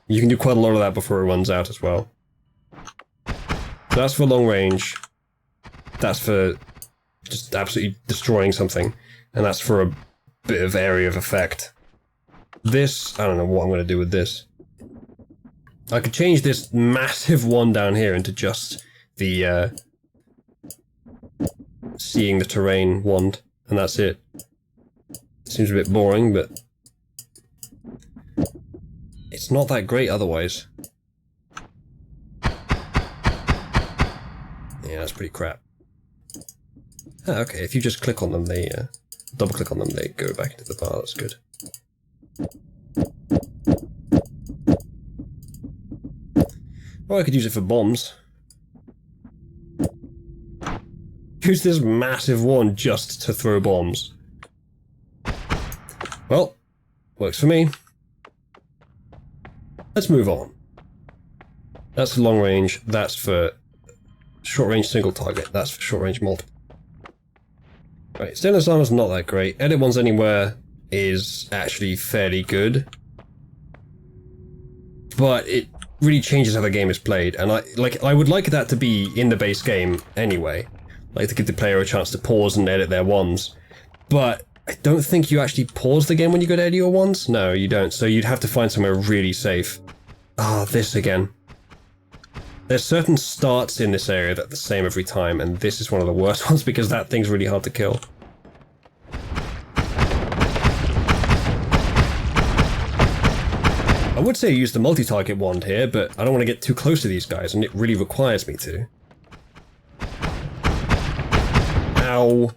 You can do quite a lot of that before it runs out as well. So that's for long range. That's for just absolutely destroying something. And that's for a bit of area of effect. This, I don't know what I'm going to do with this. I could change this massive one down here into just the seeing the terrain wand, and that's it. Seems a bit boring, but it's not that great otherwise. Yeah, that's pretty crap. Ah, okay, if you just click on them, they double click on them, they go back into the bar. That's good. Or I could use it for bombs. Use this massive one just to throw bombs. Well, works for me. Let's move on. That's for long range, that's for short range single target, that's for short range multiple. Right, stainless armor's not that great. Edit Ones Anywhere is actually fairly good. But it really changes how the game is played, and I would like that to be in the base game anyway. Like to give the player a chance to pause and edit their wands. But I don't think you actually pause the game when you go to edit your wands. No, you don't. So you'd have to find somewhere really safe. Ah, this again. There's certain starts in this area that are the same every time, and this is one of the worst ones because that thing's really hard to kill. I would say use the multi-target wand here, but I don't want to get too close to these guys, and it really requires me to. Ow.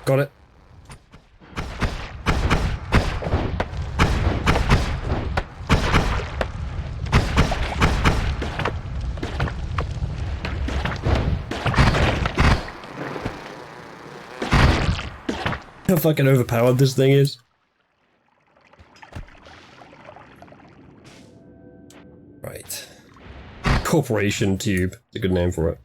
Got it. How fucking overpowered this thing is. Right. Corporation Tube. It's a good name for it.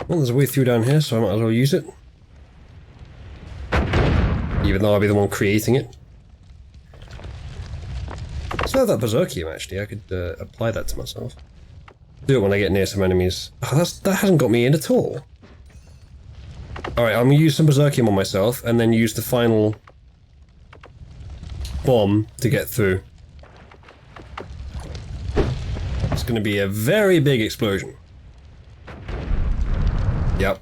Well, there's a way through down here, so I might as well use it. Even though I'll be the one creating it. So I have that Berserkium, actually. I could apply that to myself. Do it when I get near some enemies. Oh, that hasn't got me in at all. Alright, I'm gonna use some Berserkium on myself, and then use the final bomb to get through. It's gonna be a very big explosion. Yep.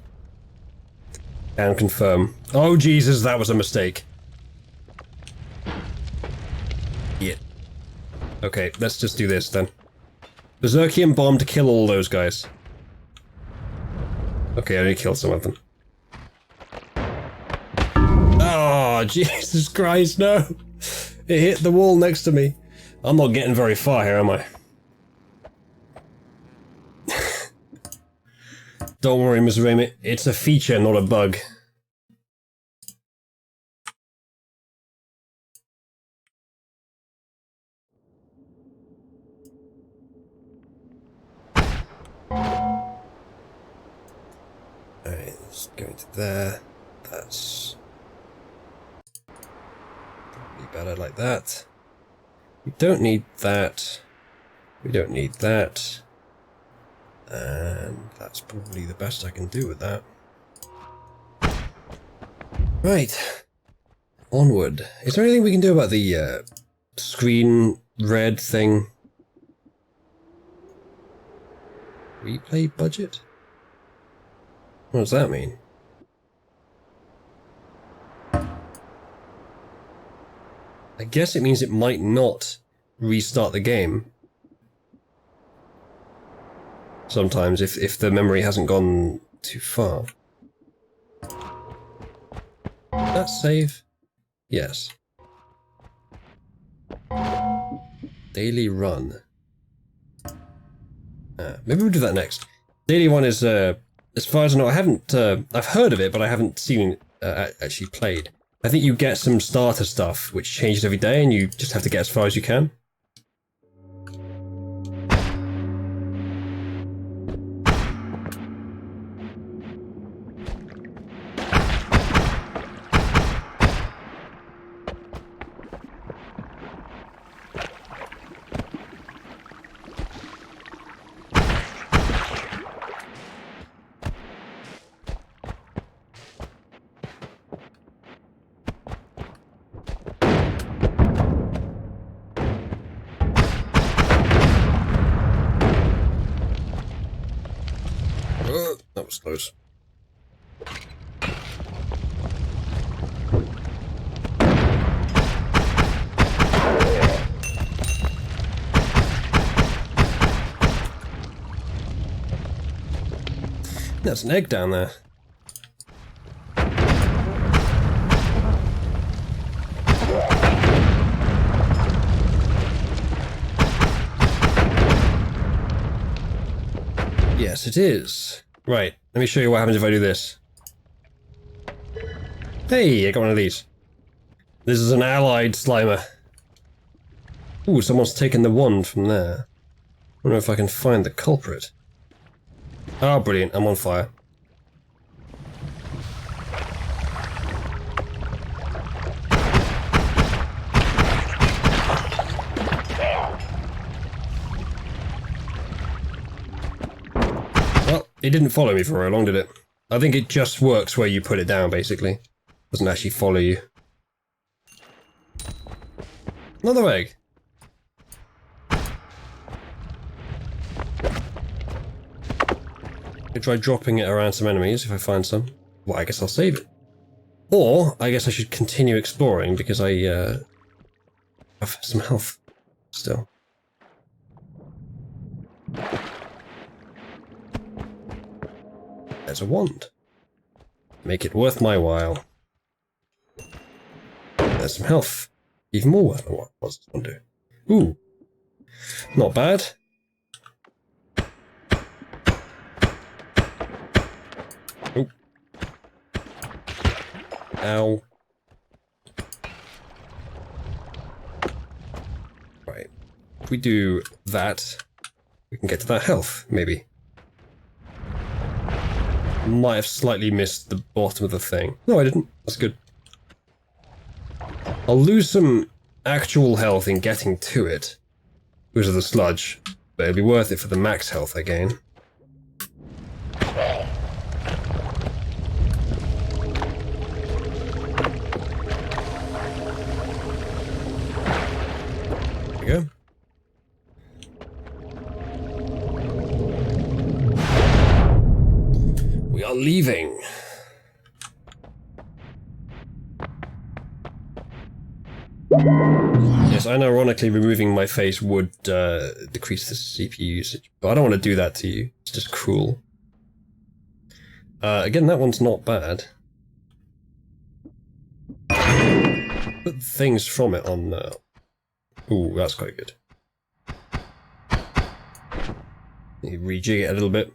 And confirm. Oh Jesus, that was a mistake. Yeah. Okay, let's just do this then. Berserkium bomb to kill all those guys. Okay, I only killed some of them. Oh, Jesus Christ, no! It hit the wall next to me. I'm not getting very far here, am I? Don't worry, Ms. Raymond. It's a feature, not a bug. Alright, let's go into there. That's probably better like that. We don't need that. We don't need that. And that's probably the best I can do with that. Right. Onward. Is there anything we can do about the screen red thing? Replay budget? What does that mean? I guess it means it might not restart the game. Sometimes, if the memory hasn't gone too far. That save? Yes. Daily run. Maybe we'll do that next. Daily one is, as far as I know, I haven't, I've heard of it, but I haven't seen it actually played. I think you get some starter stuff, which changes every day, and you just have to get as far as you can. That was close. There's an egg down there. Yes, it is. Right, let me show you what happens if I do this. Hey, I got one of these. This is an allied Slimer. Ooh, someone's taken the wand from there. I wonder if I can find the culprit. Oh, brilliant, I'm on fire. Well, it didn't follow me for very long, did it? I think it just works where you put it down, basically. Doesn't actually follow you. Another egg. I'll try dropping it around some enemies if I find some. Well, I guess I'll save it. Or, I guess I should continue exploring because I have some health still. There's a wand. Make it worth my while. There's some health. Even more worth my while. What's this one do? Ooh. Not bad. Oh. Ow. Right. If we do that, we can get to that health, maybe. Might have slightly missed the bottom of the thing. No, I didn't. That's good. I'll lose some actual health in getting to it because of the sludge, but it'll be worth it for the max health I gain. There we go. We are leaving. Yes, I know ironically removing my face would decrease the CPU usage, but I don't want to do that to you. It's just cruel. Again, that one's not bad. Put things from it on... Ooh, that's quite good. You rejig it a little bit.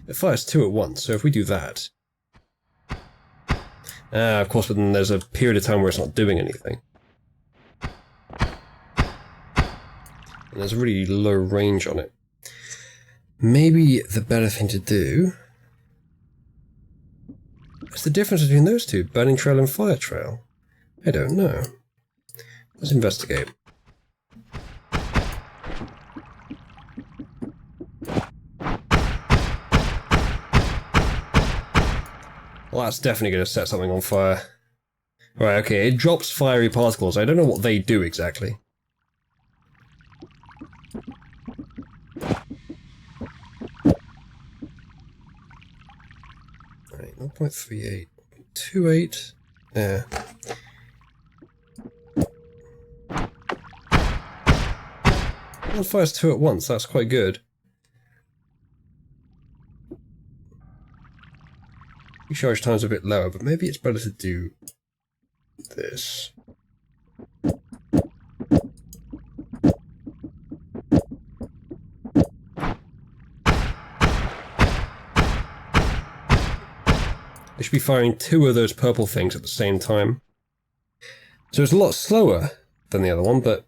It fires two at once, so if we do that... of course, but then there's a period of time where it's not doing anything. And there's a really low range on it. Maybe the better thing to do... What's the difference between those two? Burning Trail and Fire Trail? I don't know. Let's investigate. Well, that's definitely going to set something on fire. Right, okay, it drops fiery particles. I don't know what they do exactly. Right, 0.38. 0.28. Yeah. One fires two at once, that's quite good. Recharge time's a bit lower, but maybe it's better to do this. They should be firing two of those purple things at the same time. So it's a lot slower than the other one, but...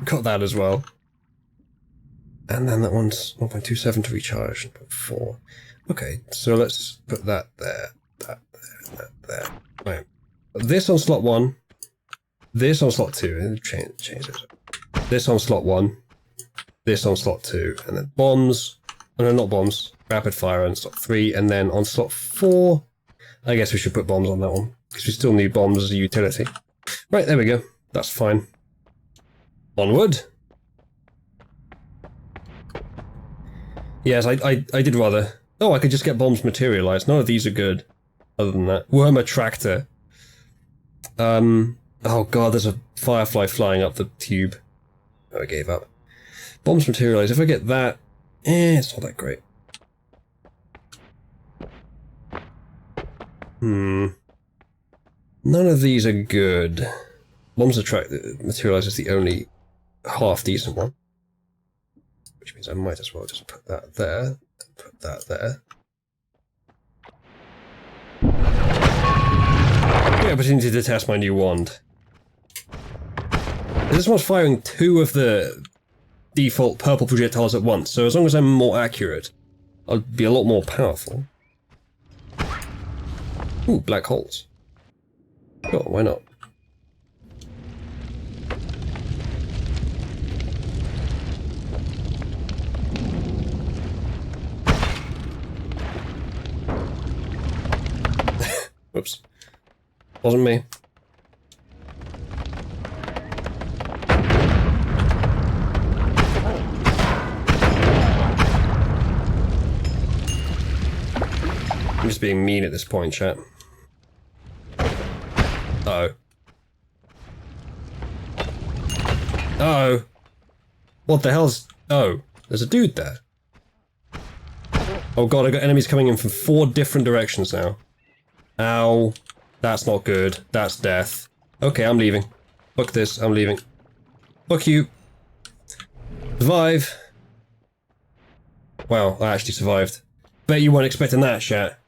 Got that as well. And then that one's 1.27 to recharge, 0.4. Okay, so let's put that there, that there, that there. Right. This on slot 1, this on slot 2, and change it. This on slot 1, this on slot 2, and then bombs, oh no, not bombs, rapid fire on slot 3, and then on slot 4, I guess we should put bombs on that one, because we still need bombs as a utility. Right, there we go, that's fine. Onward. Yes, I did rather... Oh, I could just get bombs materialized. None of these are good. Other than that. Worm attractor. Oh god, there's a firefly flying up the tube. Oh, I gave up. Bombs materialized. If I get that... it's not that great. None of these are good. Bombs materialized is the only half decent one. Which means I might as well just put that there, and put that there. The opportunity to test my new wand. This one's firing two of the default purple projectiles at once, so as long as I'm more accurate, I'll be a lot more powerful. Ooh, black holes. Sure, why not? Whoops. Wasn't me. I'm just being mean at this point, chat. Uh-oh. Uh-oh. What the hell's... Oh, there's a dude there. Oh god, I got enemies coming in from 4 different directions now. Ow. That's not good. That's death. Okay, I'm leaving. Fuck this, I'm leaving. Fuck you. Survive. Wow, I actually survived. Bet you weren't expecting that, chat.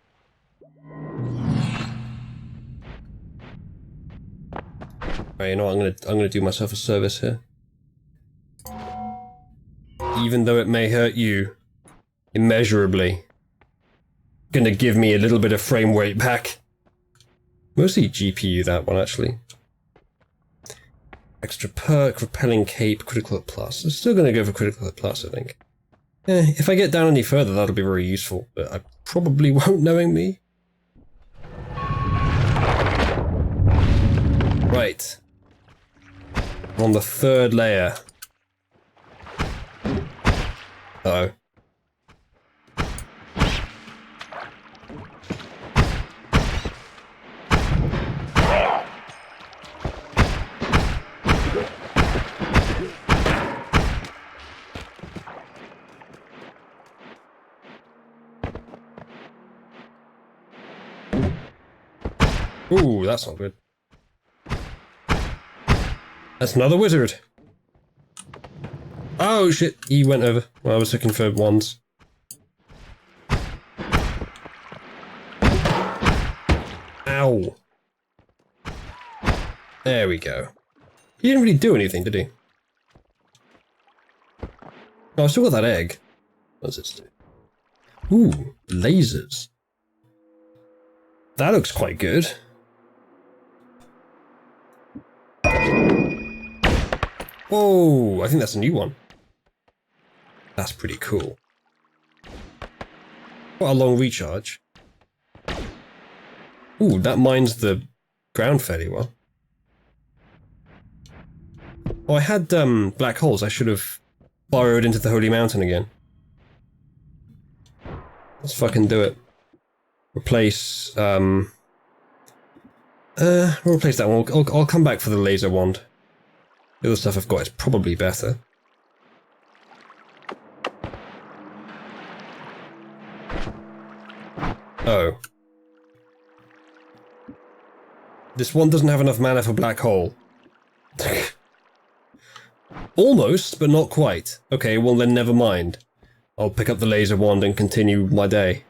Right, you know what, I'm gonna do myself a service here. Even though it may hurt you immeasurably, gonna give me a little bit of frame rate back. Mostly GPU, that one, actually. Extra perk, repelling cape, critical hit plus. I'm still gonna go for critical hit plus, I think. If I get down any further, that'll be very useful, but I probably won't, knowing me. Right. I'm on the 3rd layer. Uh-oh. Ooh, that's not good. That's another wizard. Oh shit, he went over. Well, I was looking for wands. Ow. There we go. He didn't really do anything, did he? Oh, I still got that egg. What does this do? Ooh, lasers. That looks quite good. Whoa, I think that's a new one. That's pretty cool. What a long recharge. Ooh, that mines the ground fairly well. Oh, I had black holes. I should have burrowed into the Holy Mountain again. Let's fucking do it. Replace, we'll replace that one. I'll come back for the laser wand. The other stuff I've got is probably better. Oh. This one doesn't have enough mana for black hole. Almost, but not quite. Okay, well then never mind. I'll pick up the laser wand and continue my day.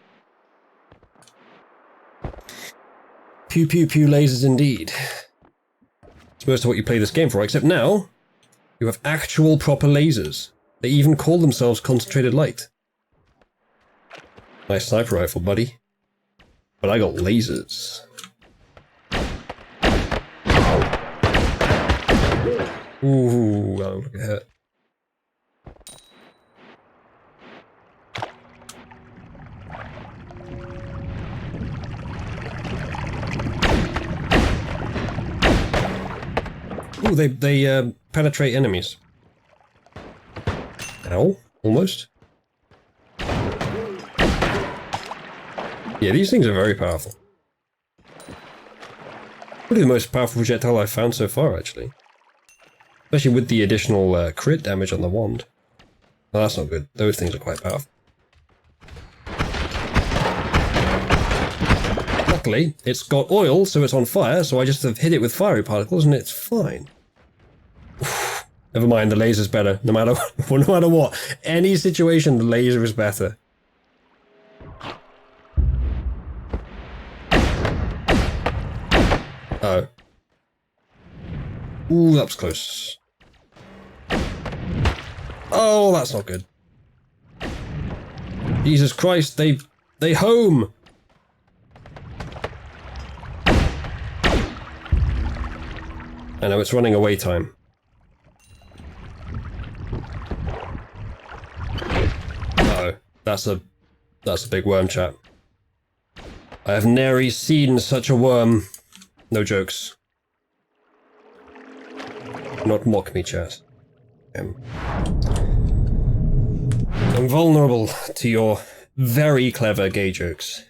Pew pew pew lasers indeed. It's most of what you play this game for, except now you have actual proper lasers. They even call themselves concentrated light. Nice sniper rifle, buddy. But I got lasers. Ooh, that look at hurt. Ooh, they penetrate enemies. Ow, almost. Yeah, these things are very powerful. Probably the most powerful projectile I've found so far, actually. Especially with the additional crit damage on the wand. Oh, that's not good. Those things are quite powerful. Luckily, it's got oil, so it's on fire, so I just have hit it with fiery particles and it's fine. Never mind, the laser's better. No matter what. Any situation, the laser is better. Oh. Ooh, that was close. Oh, that's not good. Jesus Christ, they home! I know, it's running away time. Uh-oh, that's a big worm, chat. I have nary seen such a worm. No jokes. Do not mock me, chat. I'm vulnerable to your very clever gay jokes.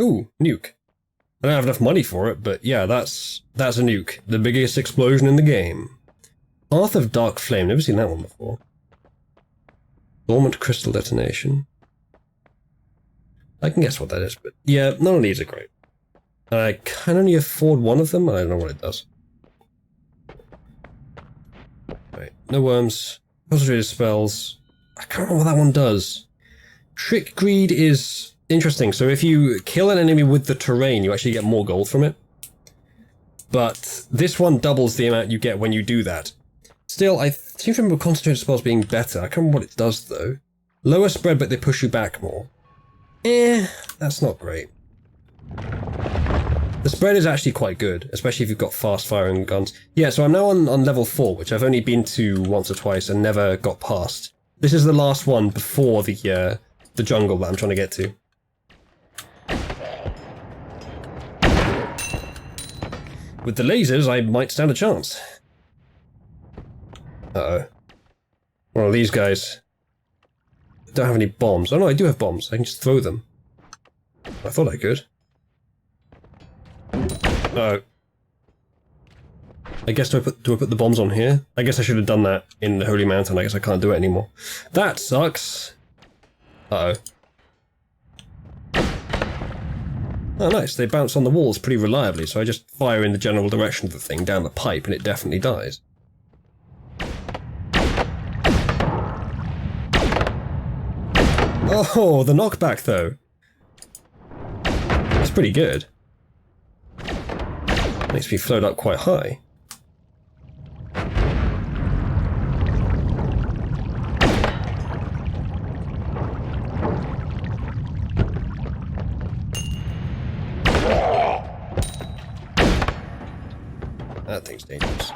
Ooh, nuke. I don't have enough money for it, but yeah, that's a nuke. The biggest explosion in the game. Path of Dark Flame, never seen that one before. Dormant Crystal Detonation. I can guess what that is, but yeah, none of these are great. I can only afford one of them, I don't know what it does. Right, no worms. Concentrated spells. I can't remember what that one does. Trick Greed is interesting, so if you kill an enemy with the terrain, you actually get more gold from it. But this one doubles the amount you get when you do that. Still, I seem to remember concentrated spells being better. I can't remember what it does, though. Lower spread, but they push you back more. That's not great. The spread is actually quite good, especially if you've got fast-firing guns. Yeah, so I'm now on level 4, which I've only been to once or twice and never got past. This is the last one before the jungle that I'm trying to get to. With the lasers, I might stand a chance. Uh-oh. One of these guys. Don't have any bombs. Oh no, I do have bombs. I can just throw them. I thought I could. Oh. I guess do I put the bombs on here? I guess I should have done that in the Holy Mountain. I guess I can't do it anymore. That sucks. Uh-oh. Oh nice, they bounce on the walls pretty reliably, so I just fire in the general direction of the thing down the pipe and it definitely dies. Oh, the knockback though. It's pretty good. Makes me float up quite high. That thing's dangerous.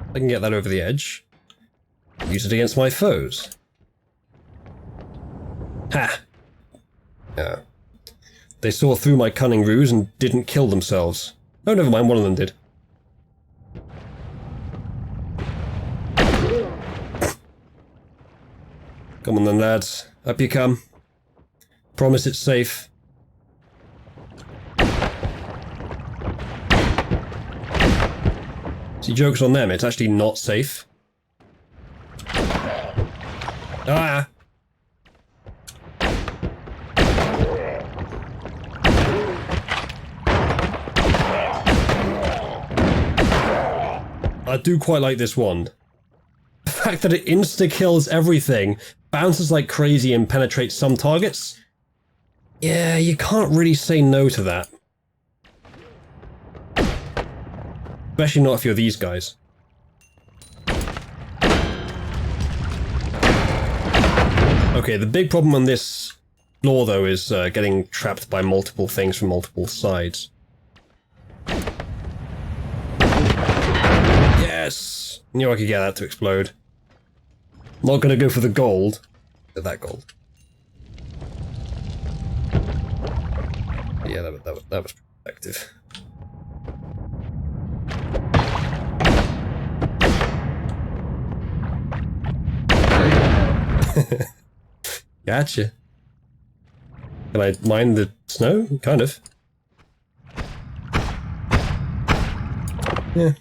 I can get that over the edge. Use it against my foes. Ha! Yeah. They saw through my cunning ruse and didn't kill themselves. Oh, never mind, one of them did. Come on then, lads. Up you come. Promise it's safe. See, joke's on them, it's actually not safe. Ah! I do quite like this wand. The fact that it insta-kills everything, bounces like crazy and penetrates some targets? Yeah, you can't really say no to that. Especially not if you're these guys. Okay, the big problem on this floor, though, is getting trapped by multiple things from multiple sides. Yes! Knew I could get that to explode. Not gonna go for the gold. That gold. Yeah, that was effective. Gotcha. Can I mine the snow? Kind of. Yeah.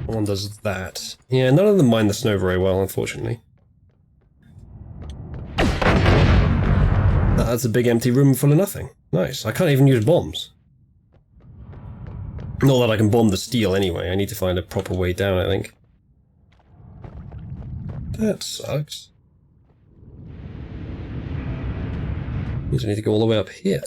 One does that. Yeah, none of them mine the snow very well, unfortunately. That's a big empty room full of nothing. Nice. I can't even use bombs. Not that I can bomb the steel anyway. I need to find a proper way down, I think. That sucks. Means I need to go all the way up here.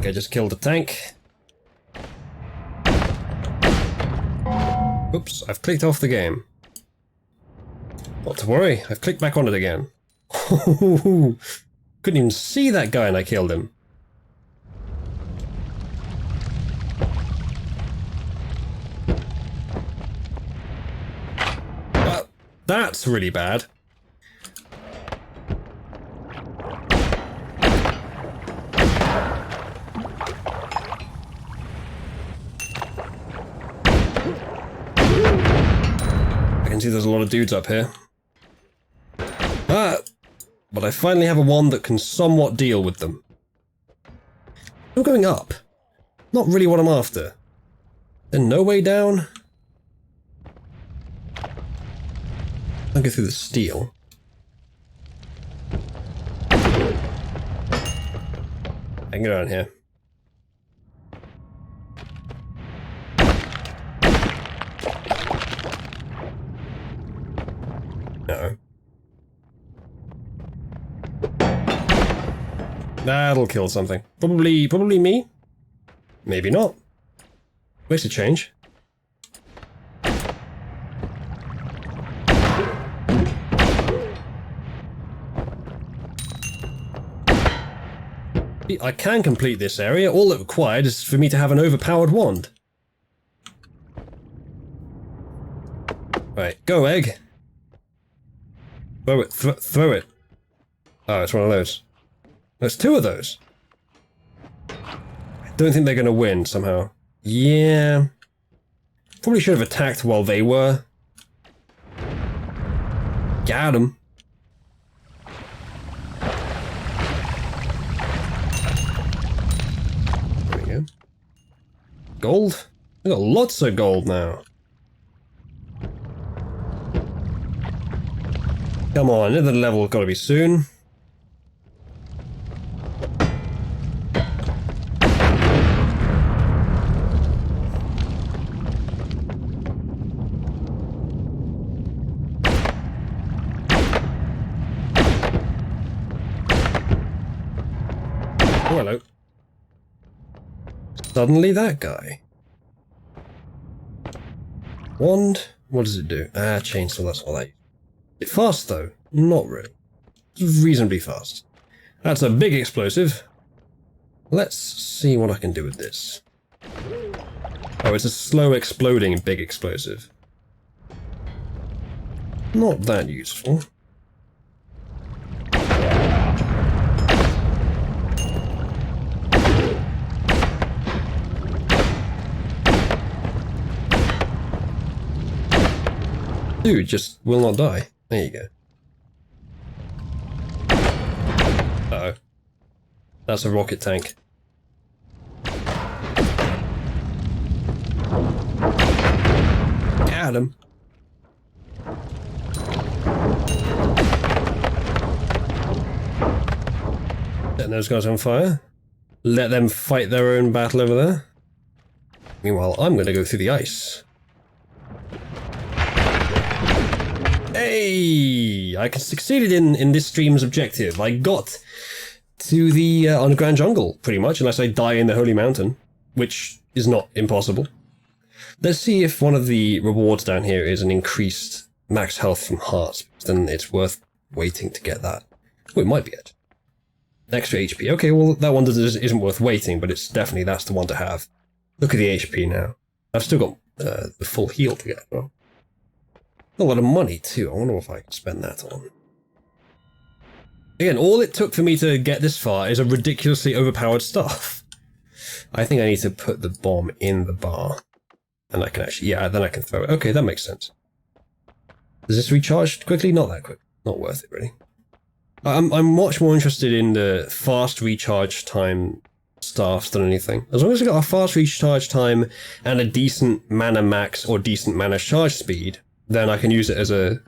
I just killed a tank. Oops, I've clicked off the game. Not to worry, I've clicked back on it again. Couldn't even see that guy and I killed him. That's really bad. I can see there's a lot of dudes up here. But I finally have a wand that can somewhat deal with them. I'm going up. Not really what I'm after. There's no way down. I'll go through the steel. I can go down here. No. That'll kill something. Probably me. Maybe not. Waste a change. I can complete this area. All it required is for me to have an overpowered wand. Right, go egg. Throw it, throw it. Oh, it's one of those. There's two of those. I don't think they're going to win somehow. Yeah. Probably should have attacked while they were. Got him. There we go. Gold? We got lots of gold now. Come on, another level got to be soon. Oh, hello. Suddenly that guy. Wand? What does it do? Ah, chainsaw, that's all that. Is it fast though? Not really. It's reasonably fast. That's a big explosive. Let's see what I can do with this. Oh, it's a slow exploding big explosive. Not that useful. Dude just will not die. There you go. Uh-oh. That's a rocket tank. Got him. Setting those guys on fire. Let them fight their own battle over there. Meanwhile, I'm going to go through the ice. Hey! I succeeded in this stream's objective. I got to the underground jungle, pretty much, unless I die in the Holy Mountain, which is not impossible. Let's see if one of the rewards down here is an increased max health from hearts, then it's worth waiting to get that. Oh, it might be it. Extra HP. Okay, well, that one isn't worth waiting, but it's definitely, that's the one to have. Look at the HP now. I've still got the full heal to get as well. A lot of money, too. I wonder if I can spend that on. Again, all it took for me to get this far is a ridiculously overpowered staff. I think I need to put the bomb in the bar. And I can actually... yeah, then I can throw it. Okay, that makes sense. Does this recharge quickly? Not that quick. Not worth it, really. I'm much more interested in the fast recharge time staffs than anything. As long as I got a fast recharge time and a decent mana max or decent mana charge speed, then I can use it as a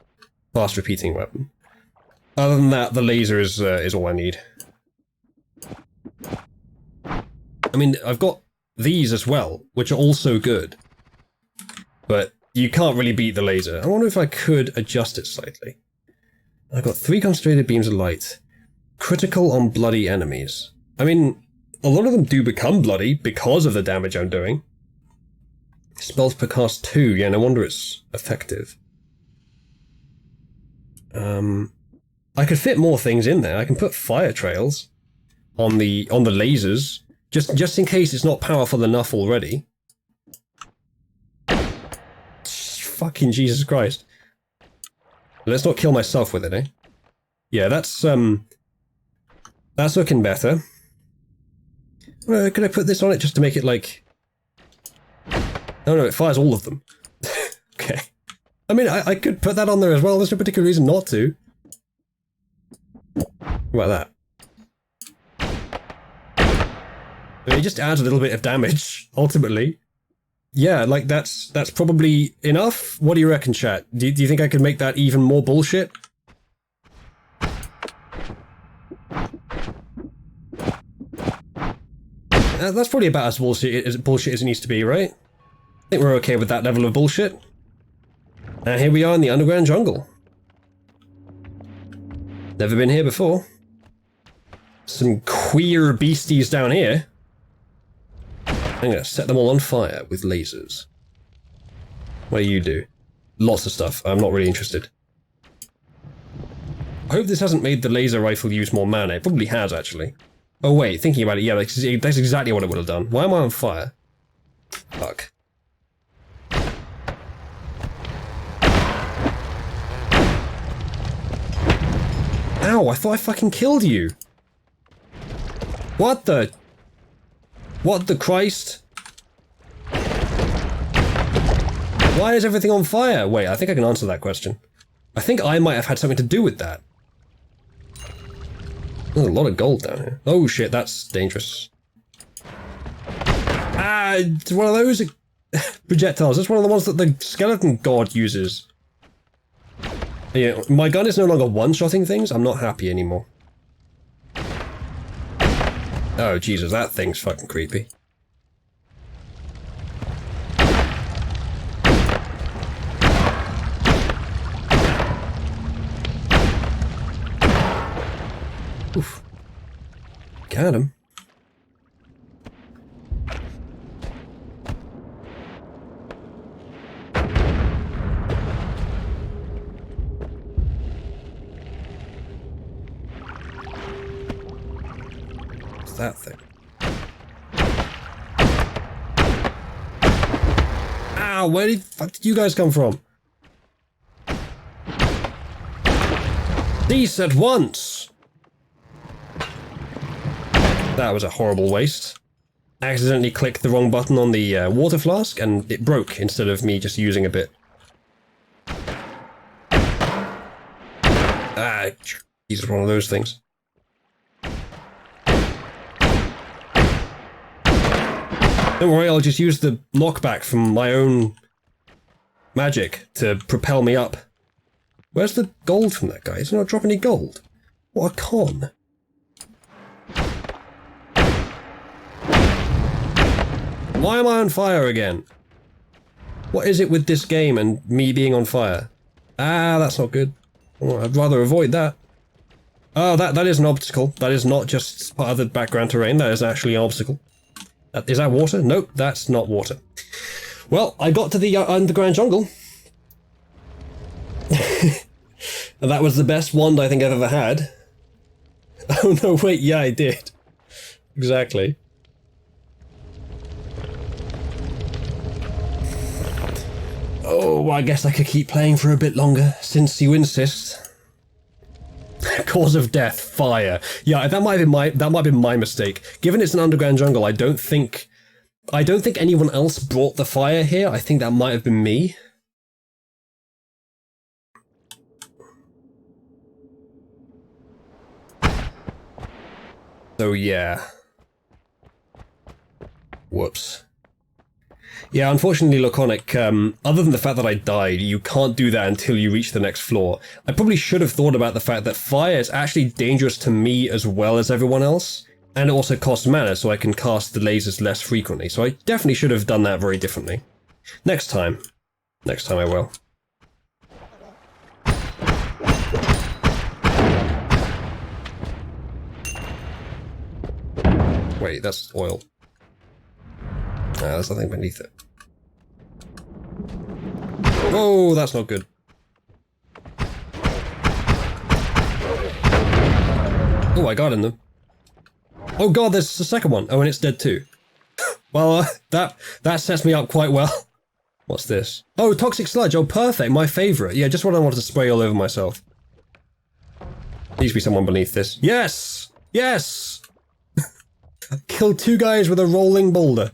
fast repeating weapon. Other than that, the laser is all I need. I mean, I've got these as well, which are also good. But you can't really beat the laser. I wonder if I could adjust it slightly. I've got 3 concentrated beams of light. Critical on bloody enemies. I mean, a lot of them do become bloody because of the damage I'm doing. Spells per cast 2. Yeah, no wonder it's effective. I could fit more things in there. I can put fire trails on the lasers, just in case it's not powerful enough already. Fucking Jesus Christ. Let's not kill myself with it, eh? Yeah, that's looking better. Could I put this on it just to make it like... Oh no, it fires all of them. Okay. I mean, I could put that on there as well. There's no particular reason not to. What about that? I mean, it just adds a little bit of damage, ultimately. Yeah, like, that's probably enough? What do you reckon, chat? Do you think I could make that even more bullshit? That's probably about as bullshit as it needs to be, right? I think we're okay with that level of bullshit. And here we are in the underground jungle. Never been here before. Some queer beasties down here. I'm gonna set them all on fire with lasers. What do you do? Lots of stuff. I'm not really interested. I hope this hasn't made the laser rifle use more mana. It probably has, actually. Oh wait, thinking about it, yeah, that's exactly what it would have done. Why am I on fire? Fuck. Ow, I thought I fucking killed you. What the... What the Christ? Why is everything on fire? Wait, I think I can answer that question. I think I might have had something to do with that. There's a lot of gold down here. Oh shit, that's dangerous. Ah, it's one of those projectiles. It's one of the ones that the skeleton god uses. Yeah, my gun is no longer one-shotting things. I'm not happy anymore. Oh, Jesus, that thing's fucking creepy. Oof. Got him. That thing. Ow, where the fuck did you guys come from? Cease at once! That was a horrible waste. I accidentally clicked the wrong button on the water flask and it broke instead of me just using a bit. Ah, these are one of those things. Don't worry, I'll just use the knockback from my own magic to propel me up. Where's the gold from that guy? Is he not dropping any gold? What a con. Why am I on fire again? What is it with this game and me being on fire? Ah, that's not good. Oh, I'd rather avoid that. Oh, that is an obstacle. That is not just part of the background terrain. That is actually an obstacle. Is that water? Nope, that's not water. Well, I got to the underground jungle. And that was the best wand I think I've ever had. Oh no, wait, yeah, I did. Exactly. Oh, I guess I could keep playing for a bit longer, since you insist. Cause of death, fire. Yeah, that might have been my mistake. Given it's an underground jungle, I don't think anyone else brought the fire here. I think that might have been me. So yeah. Whoops. Yeah, unfortunately, Laconic, other than the fact that I died, you can't do that until you reach the next floor. I probably should have thought about the fact that fire is actually dangerous to me as well as everyone else, and it also costs mana, so I can cast the lasers less frequently, so I definitely should have done that very differently. Next time. Next time I will. Wait, that's oil. There's nothing beneath it. Oh, that's not good. Oh, I got in them. Oh god, there's the second one. Oh, and it's dead too. Well, that sets me up quite well. What's this? Oh, toxic sludge. Oh, perfect. My favourite. Yeah, just what I wanted to spray all over myself. Needs to be someone beneath this. Yes! Yes! Killed 2 guys with a rolling boulder.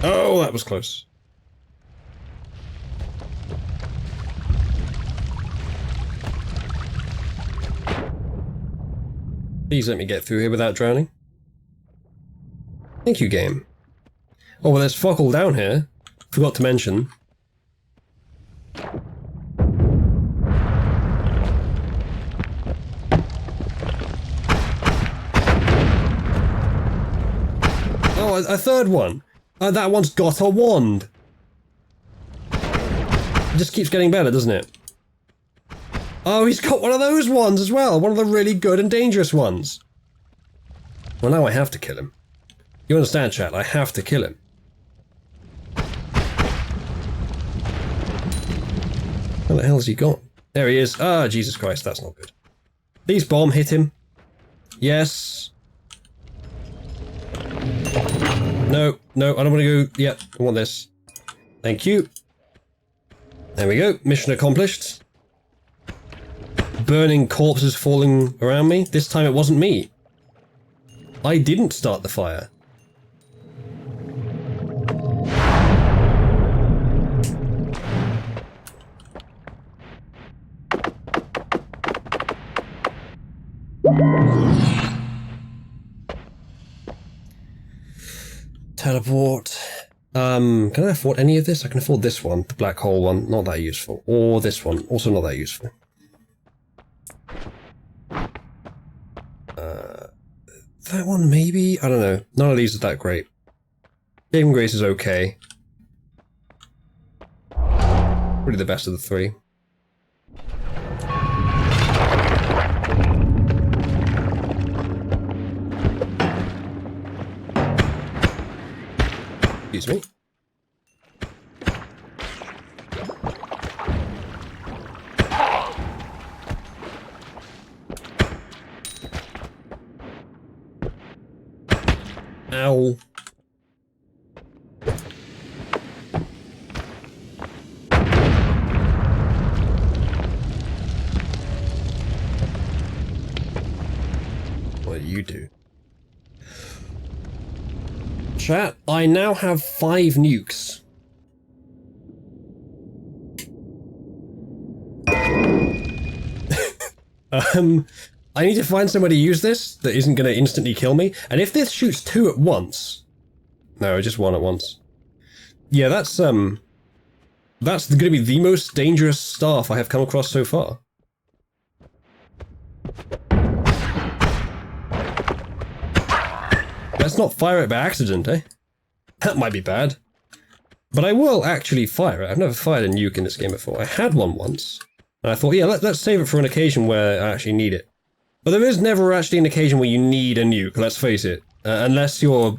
Oh, that was close. Please let me get through here without drowning. Thank you, game. Oh, well, there's fuck all down here. Forgot to mention. Oh, a third one. That one's got a wand. It just keeps getting better, doesn't it? Oh, he's got one of those ones as well. One of the really good and dangerous ones. Well, now I have to kill him. You understand, chat? I have to kill him. Where the hell has he gone? There he is. Ah, Jesus Christ, that's not good. Please, bomb, hit him. Yes. No, no, I don't want to go. Yep, I want this. Thank you. There we go. Mission accomplished. Burning corpses falling around me. This time it wasn't me. I didn't start the fire. Teleport. Can I afford any of this? I can afford this one, the black hole one, not that useful. Or this one, also not that useful. That one maybe? I don't know. None of these are that great. Saving Grace is okay. Probably the best of the 3. Excuse me. Ow. What do you do? Chat, I now have 5 nukes. I need to find somebody to use this that isn't going to instantly kill me. And if this shoots 2 at once... No, just 1 at once. Yeah, that's going to be the most dangerous staff I have come across so far. Let's not fire it by accident, eh? That might be bad. But I will actually fire it. I've never fired a nuke in this game before. I had one once. And I thought, yeah, let's save it for an occasion where I actually need it. But there is never actually an occasion where you need a nuke, let's face it. Unless you're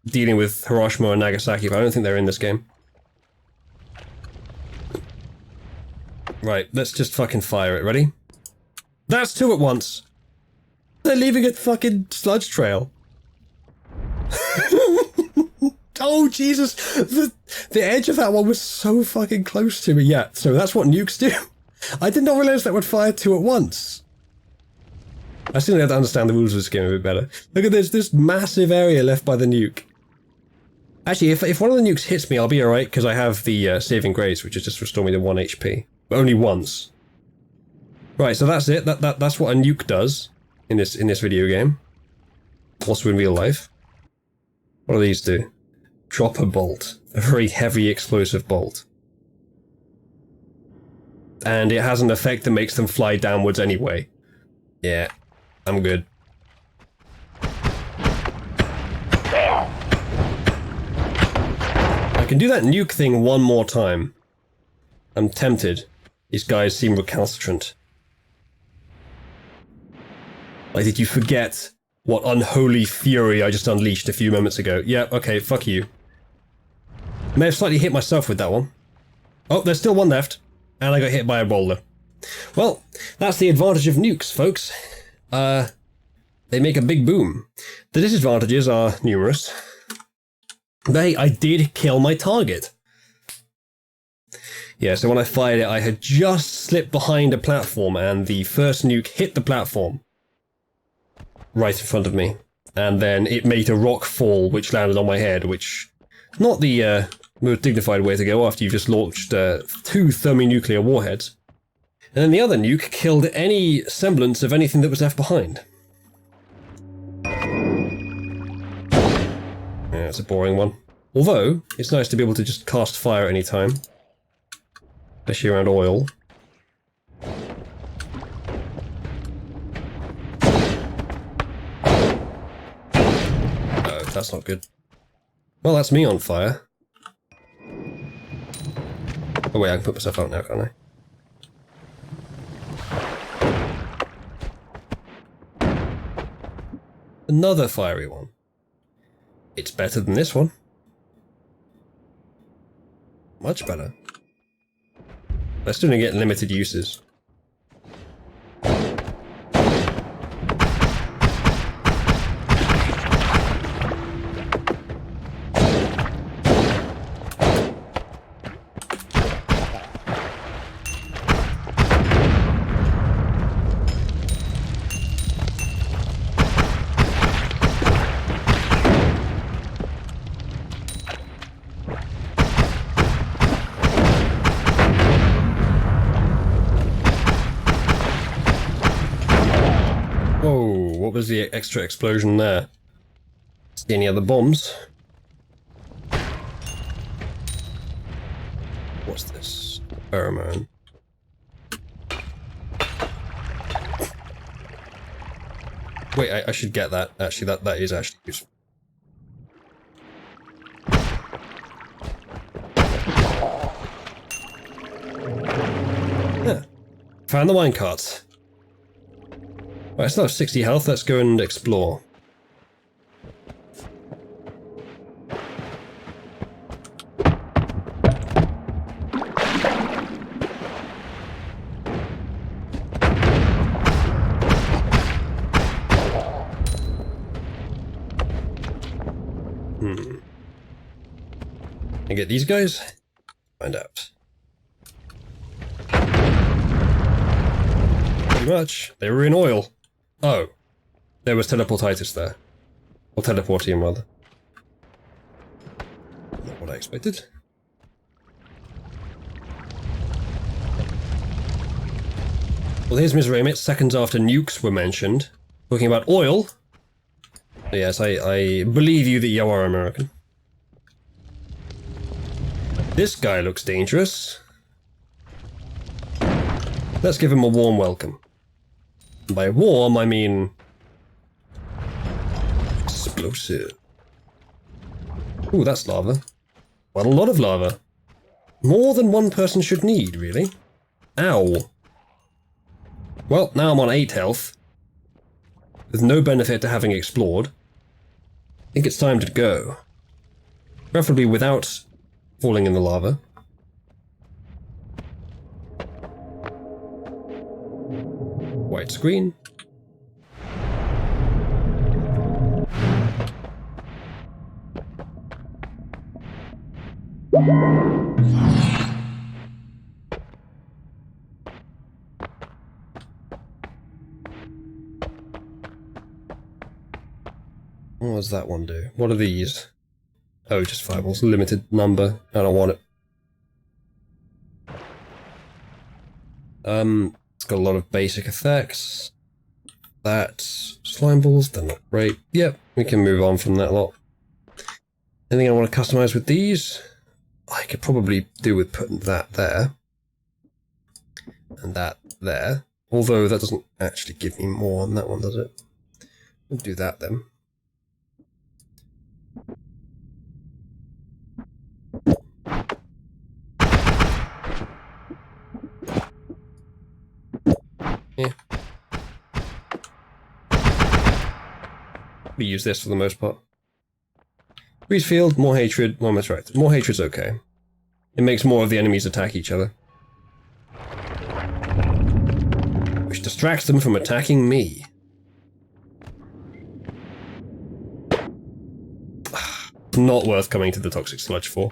dealing with Hiroshima or Nagasaki, but I don't think they're in this game. Right, let's just fucking fire it. Ready? That's 2 at once! They're leaving a fucking sludge trail. Oh, Jesus! The edge of that one was so fucking close to me. Yeah, so that's what nukes do. I did not realize that would fire 2 at once. I still have to understand the rules of this game a bit better. Look at this massive area left by the nuke. Actually, if one of the nukes hits me, I'll be alright, because I have the saving grace, which is just restore me to 1 HP. But only once. Right, so that's it. That's what a nuke does in this video game. Also in real life. What do these do? Drop a bolt. A very heavy explosive bolt. And it has an effect that makes them fly downwards anyway. Yeah, I'm good. I can do that nuke thing one more time. I'm tempted. These guys seem recalcitrant. Like, did you forget What unholy fury I just unleashed a few moments ago. Yeah, okay, fuck you. May have slightly hit myself with that one. Oh, there's still one left. And I got hit by a boulder. Well, that's the advantage of nukes, folks. They make a big boom. The disadvantages are numerous. But I did kill my target. Yeah, so when I fired it, I had just slipped behind a platform and the first nuke hit the platform. Right in front of me. And then it made a rock fall, which landed on my head, which... Not the most dignified way to go after you've just launched 2 thermonuclear warheads. And then the other nuke killed any semblance of anything that was left behind. Yeah, it's a boring one. Although, it's nice to be able to just cast fire any time. Especially around oil. Oh, that's not good. Well, that's me on fire. Oh wait, I can put myself out now, can't I? Another fiery one. It's better than this one. Much better. But still gonna get limited uses. Whoa, what was the extra explosion there? See any other bombs? What's this? Pheromone. Wait, I should get that. Actually, that is actually useful. Yeah. Found the minecarts. Right, I still have 60 health, let's go and explore. And get these guys? Find out. Pretty much. They were in oil. Oh. There was teleportitis there. Or teleportium, rather. Not what I expected. Well, here's Ms. Ramit, seconds after nukes were mentioned. Talking about oil. Yes, I believe you that you are American. This guy looks dangerous. Let's give him a warm welcome. And by warm, I mean... explosive. Ooh, that's lava. Quite a lot of lava. More than one person should need, really. Ow. Well, now I'm on 8 health. With no benefit to having explored. I think it's time to go. Preferably without falling in the lava. White screen. What does that one do? What are these? Oh, just fireballs. Limited number. I don't want it. It's got a lot of basic effects. That's slime balls. They're not great. Yep, we can move on from that lot. Anything I want to customize with these? I could probably do with putting that there. And that there. Although that doesn't actually give me more on that one, does it? We'll do that then. Yeah. We use this for the most part. Breeze field, more hatred, more attract. More hatred's okay. It makes more of the enemies attack each other. Which distracts them from attacking me. Not worth coming to the toxic sludge for.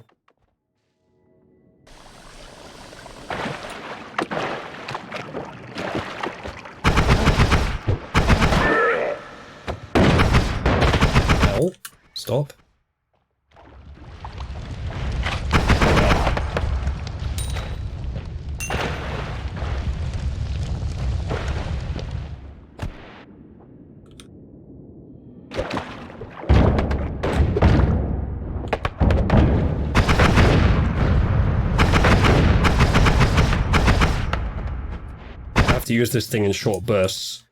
Ow. Stop. To use this thing in short bursts.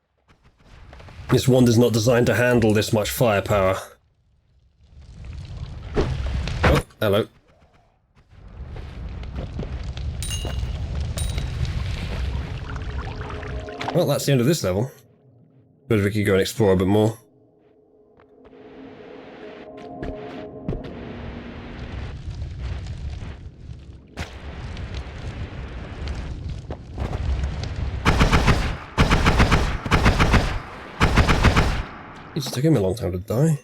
This wand is not designed to handle this much firepower. Oh, hello. Well, that's the end of this level. But we could go and explore a bit more. It took him a long time to die.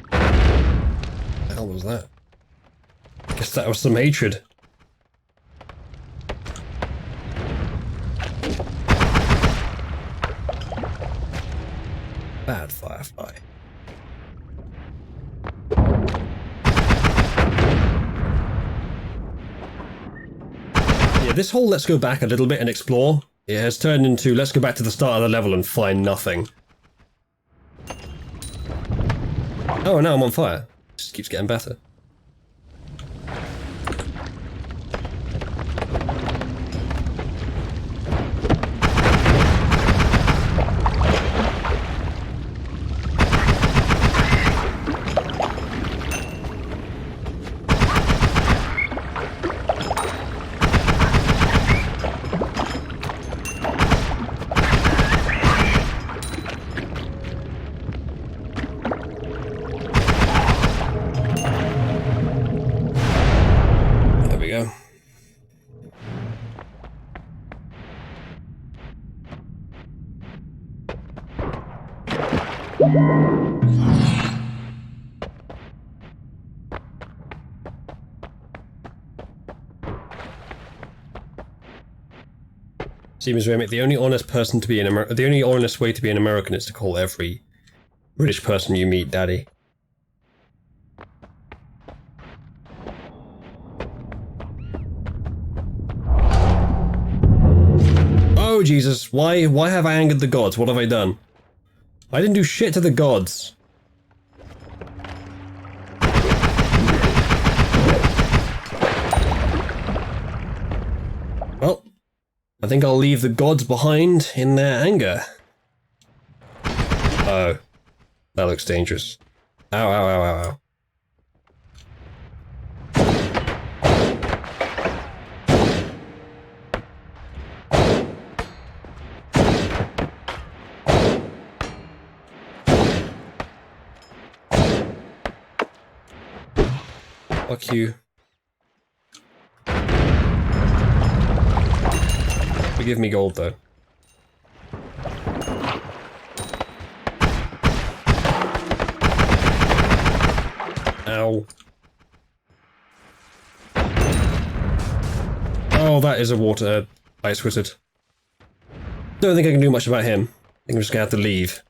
What the hell was that? I guess that was some hatred. Bad firefly. Yeah, this whole let's go back a little bit and explore, it has turned into let's go back to the start of the level and find nothing. Oh, now I'm on fire. It just keeps getting better. Seems Remick, the only honest person to be the only honest way to be an American is to call every British person you meet daddy. Oh Jesus, why have I angered the gods? What have I done? I didn't do shit to the gods. Well, I think I'll leave the gods behind in their anger. Oh, that looks dangerous. Ow, ow, ow, ow, ow. Fuck you. Forgive me gold, though. Ow. Oh, that is a water ice wizard. Don't think I can do much about him. I think I'm just gonna have to leave.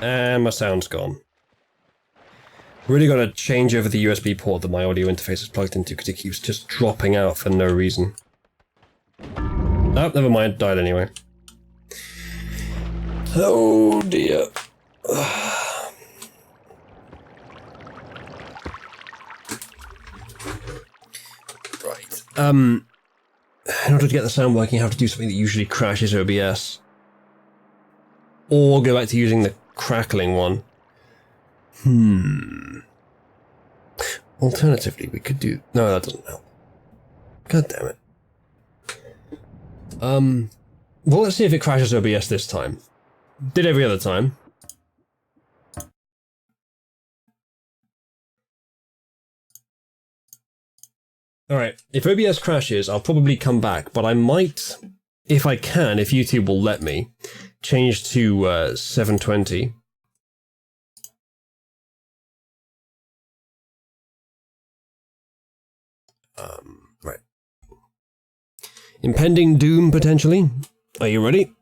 And my sound's gone. Really gotta change over the USB port that my audio interface is plugged into because it keeps just dropping out for no reason. Oh, never mind, died anyway. Oh dear. Right. In order to get the sound working, you have to do something that usually crashes OBS. Or go back to using the crackling one. Alternatively, we could do... No, that doesn't help. God damn it. Well, let's see if it crashes OBS this time. Did every other time. Alright, if OBS crashes, I'll probably come back, but I might, if I can, if YouTube will let me, change to 720. Right. Impending doom, potentially. Are you ready?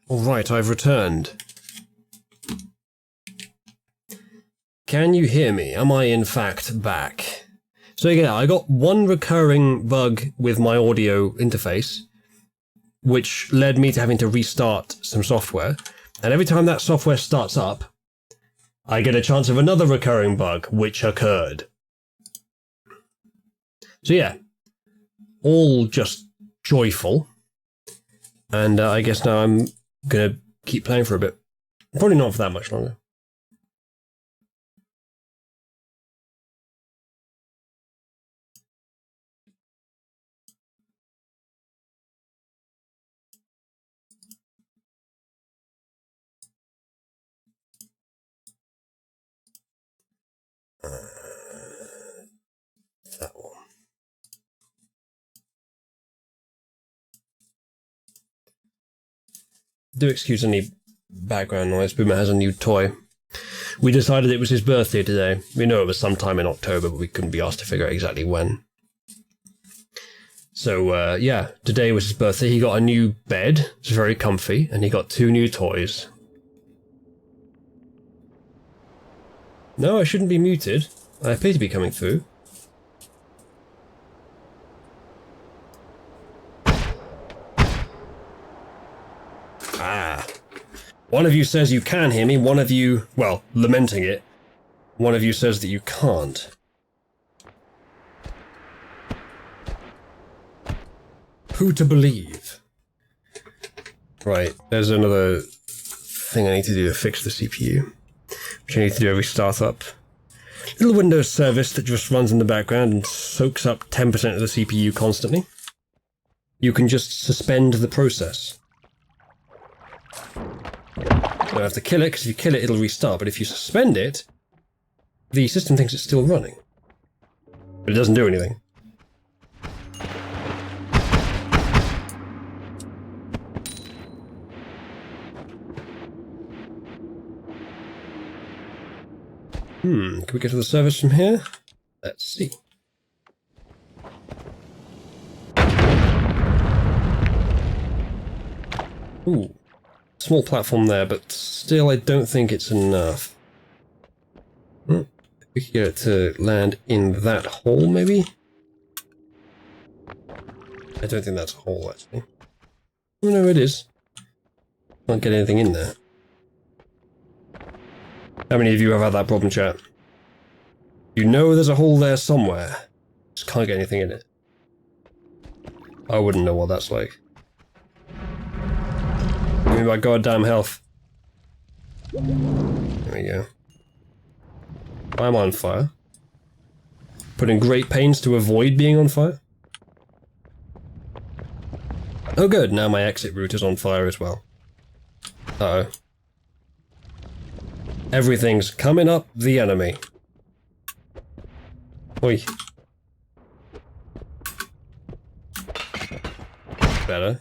Alright, I've returned. Can you hear me? Am I in fact back? So yeah, I got one recurring bug with my audio interface, which led me to having to restart some software, and every time that software starts up, I get a chance of another recurring bug, which occurred. So yeah, all just joyful, and I guess now I'm gonna keep playing for a bit. Probably not for that much longer. That one. Do excuse any background noise. Boomer has a new toy. We decided it was his birthday today. We know it was sometime in October, but we couldn't be asked to figure out exactly when. So, yeah, today was his birthday. He got a new bed. It's very comfy, and he got 2 new toys. No, I shouldn't be muted. I appear to be coming through. Ah. One of you says you can hear me, one of you, well, lamenting it, one of you says that you can't. Who to believe? Right, there's another thing I need to do to fix the CPU, which I need to do every startup. Little Windows service that just runs in the background and soaks up 10% of the CPU constantly. You can just suspend the process. You don't have to kill it, because if you kill it, it'll restart, but if you suspend it, the system thinks it's still running. But it doesn't do anything. Can we get to the service from here? Let's see. Ooh. Small platform there, but still I don't think it's enough. We could get it to land in that hole, maybe? I don't think that's a hole, actually. Oh, no, it is. Can't get anything in there. How many of you have had that problem, chat? You know there's a hole there somewhere. Just can't get anything in it. I wouldn't know what that's like. Give me my goddamn health. There we go. I'm on fire. Put in great pains to avoid being on fire. Oh good, now my exit route is on fire as well. Uh-oh. Everything's coming up the enemy. Oi. Better.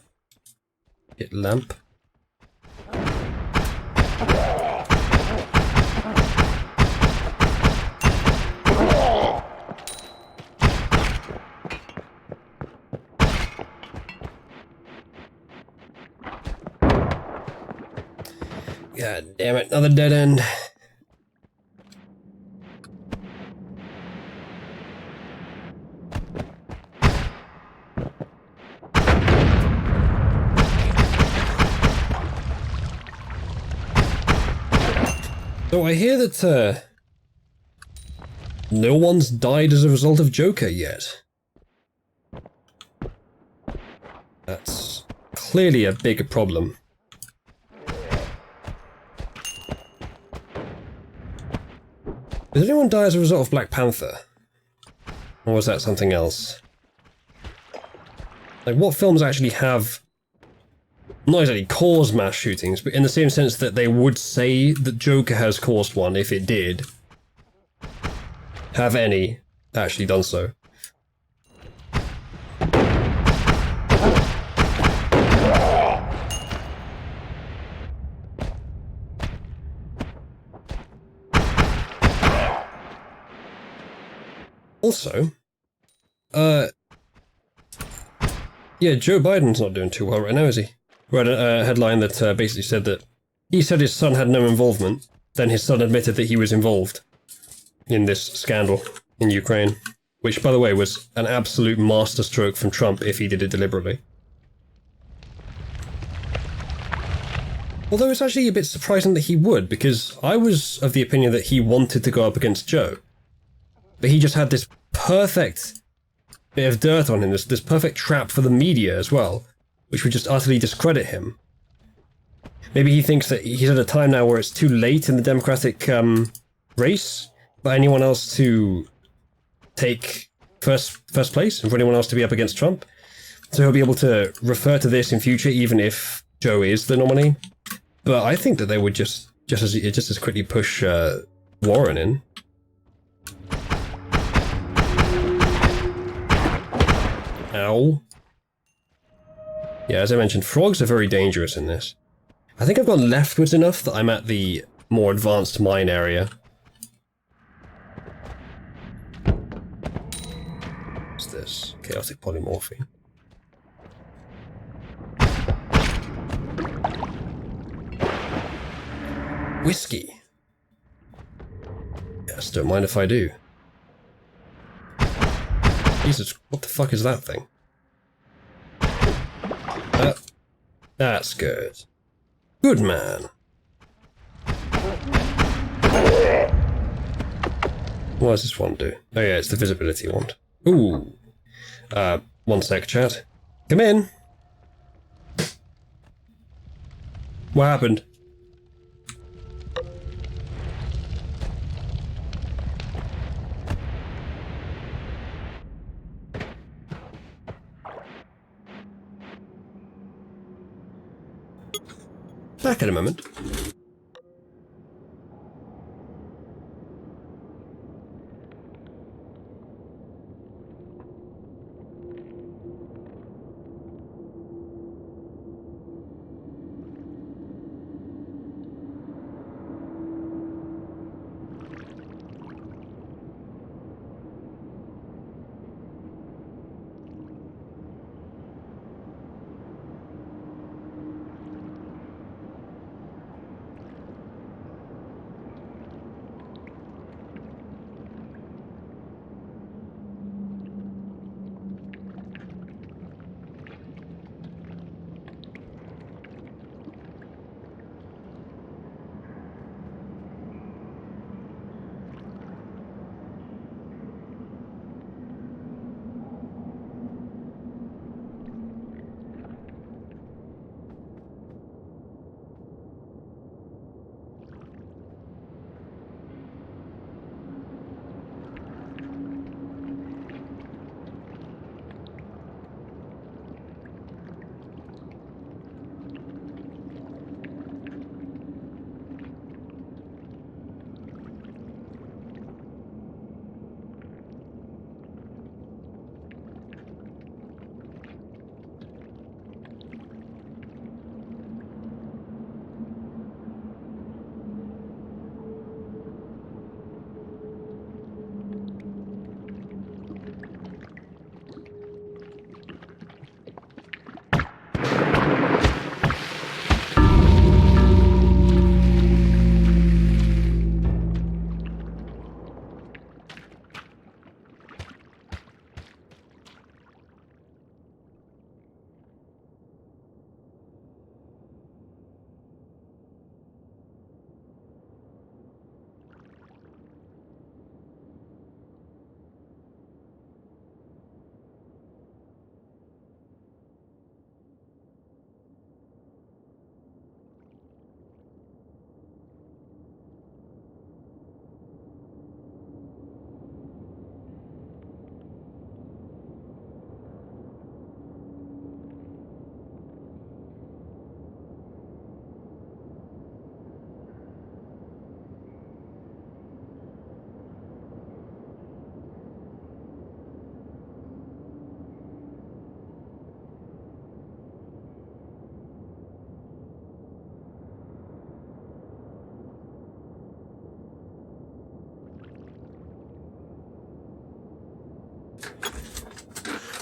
Get lamp. God damn it, another dead end. So I hear that, no one's died as a result of Joker yet. That's clearly a big problem. Did anyone die as a result of Black Panther? Or was that something else? Like, what films actually have not exactly cause mass shootings, but in the same sense that they would say that Joker has caused one if it did? Have any actually done so? Also, yeah, Joe Biden's not doing too well right now, is he? Read a headline that basically said that he said his son had no involvement, then his son admitted that he was involved in this scandal in Ukraine, which, by the way, was an absolute masterstroke from Trump if he did it deliberately. Although it's actually a bit surprising that he would, because I was of the opinion that he wanted to go up against Joe. But he just had this perfect bit of dirt on him, this perfect trap for the media as well, which would just utterly discredit him. Maybe he thinks that he's at a time now where it's too late in the Democratic race for anyone else to take first place and for anyone else to be up against Trump. So he'll be able to refer to this in future, even if Joe is the nominee. But I think that they would just as quickly push Warren in. Ow. Yeah, as I mentioned, frogs are very dangerous in this. I think I've gone leftwards enough that I'm at the more advanced mine area. What's this? Chaotic polymorphy. Whiskey. Yes, don't mind if I do. Jesus, what the fuck is that thing? That's good. Good man. What does this one do? Oh yeah, it's the visibility wand. Ooh. One sec, chat. Come in. What happened? Back in a moment.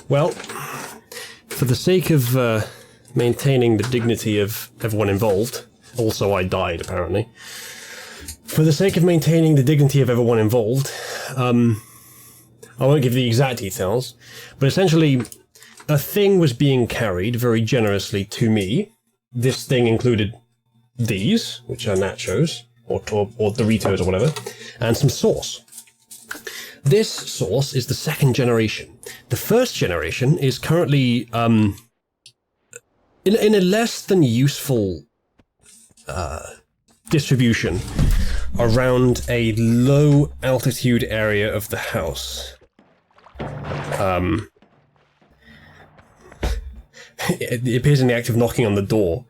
Well, for the sake of maintaining the dignity of everyone involved, also I died apparently. For the sake of maintaining the dignity of everyone involved, I won't give the exact details, but essentially a thing was being carried very generously to me. This thing included these, which are nachos, or Doritos or whatever, and some sauce. This sauce is the second generation. The first generation is currently in a less than useful distribution around a low altitude area of the house. It appears in the act of knocking on the door,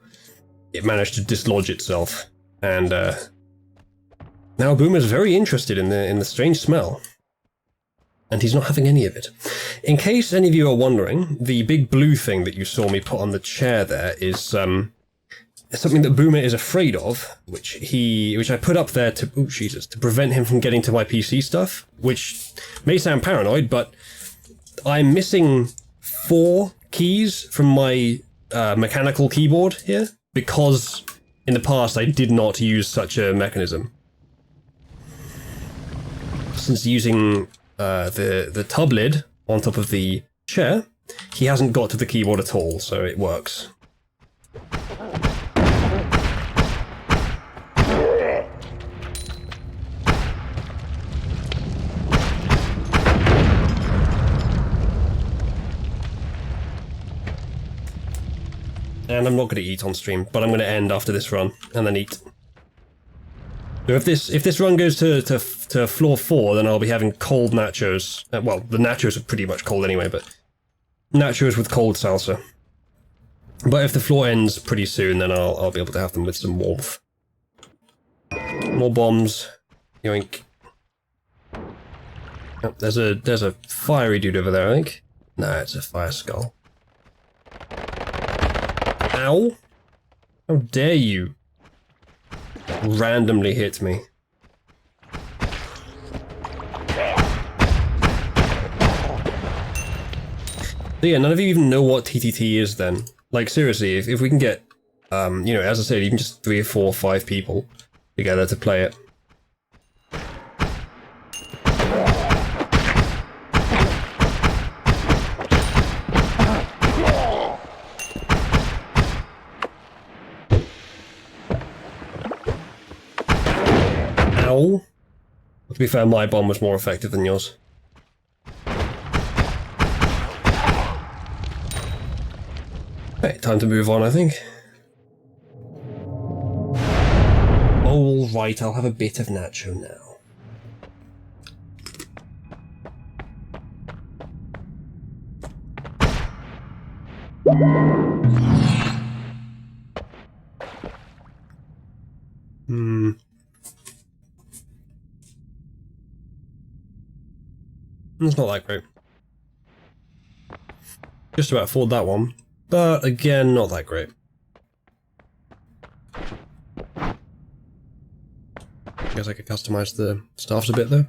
it managed to dislodge itself, and now Boomer's very interested in the strange smell. And he's not having any of it. In case any of you are wondering, the big blue thing that you saw me put on the chair there is something that Boomer is afraid of, which I put up there to to prevent him from getting to my PC stuff, which may sound paranoid, but I'm missing 4 keys from my mechanical keyboard here, because in the past I did not use such a mechanism. Since using the tub lid on top of the chair, he hasn't got to the keyboard at all, so it works. And I'm not going to eat on stream, but I'm going to end after this run, and then eat. So if this run goes to floor 4, then I'll be having cold nachos. Well, the nachos are pretty much cold anyway, but nachos with cold salsa. But if the floor ends pretty soon, then I'll be able to have them with some warmth. More bombs. Yoink. Oh, there's a fiery dude over there, I think. Nah, it's a fire skull. Ow! How dare you randomly hit me. So yeah, none of you even know what TTT is then. Like, seriously, if we can get, you know, as I said, even just 3 or 4 or 5 people together to play it. Ow. To be fair, my bomb was more effective than yours. Right, time to move on, I think. Alright, I'll have a bit of nacho now. It's not that great. Just about afford that one, but again, not that great. I guess I could customize the staffs a bit though.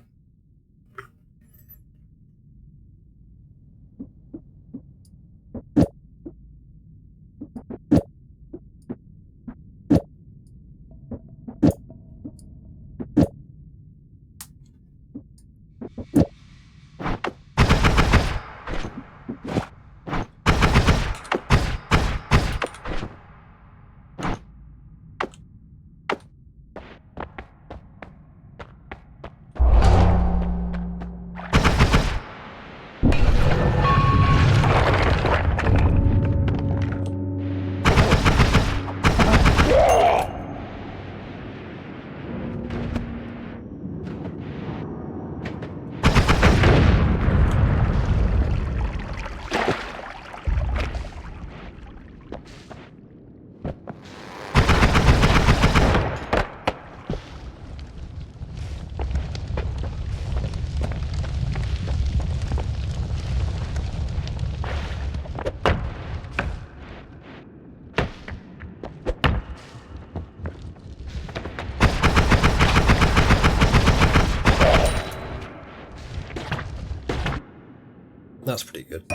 That's pretty good.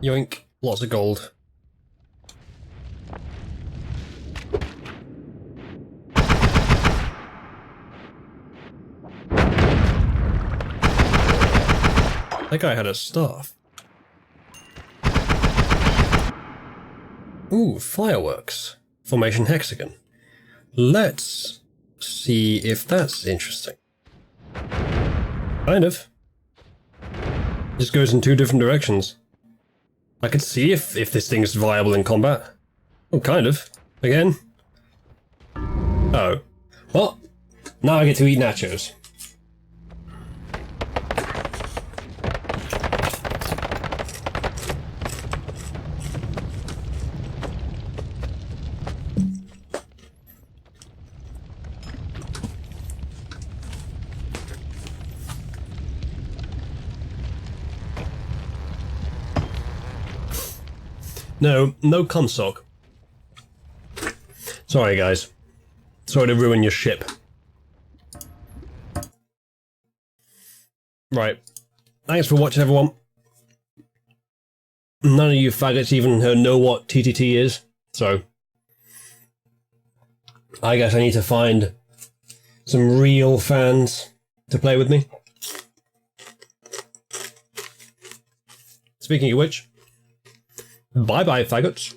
Yoink. Lots of gold. That guy had a staff. Ooh, fireworks. Formation hexagon. Let's see if that's interesting. Kind of. Just goes in two different directions. I could see if this thing's viable in combat. Oh, kind of. Again. Oh. Well, now I get to eat nachos. No Comsock. Sorry, guys. Sorry to ruin your ship. Right. Thanks for watching, everyone. None of you faggots even know what TTT is, so I guess I need to find some real fans to play with me. Speaking of which, bye-bye, faggots.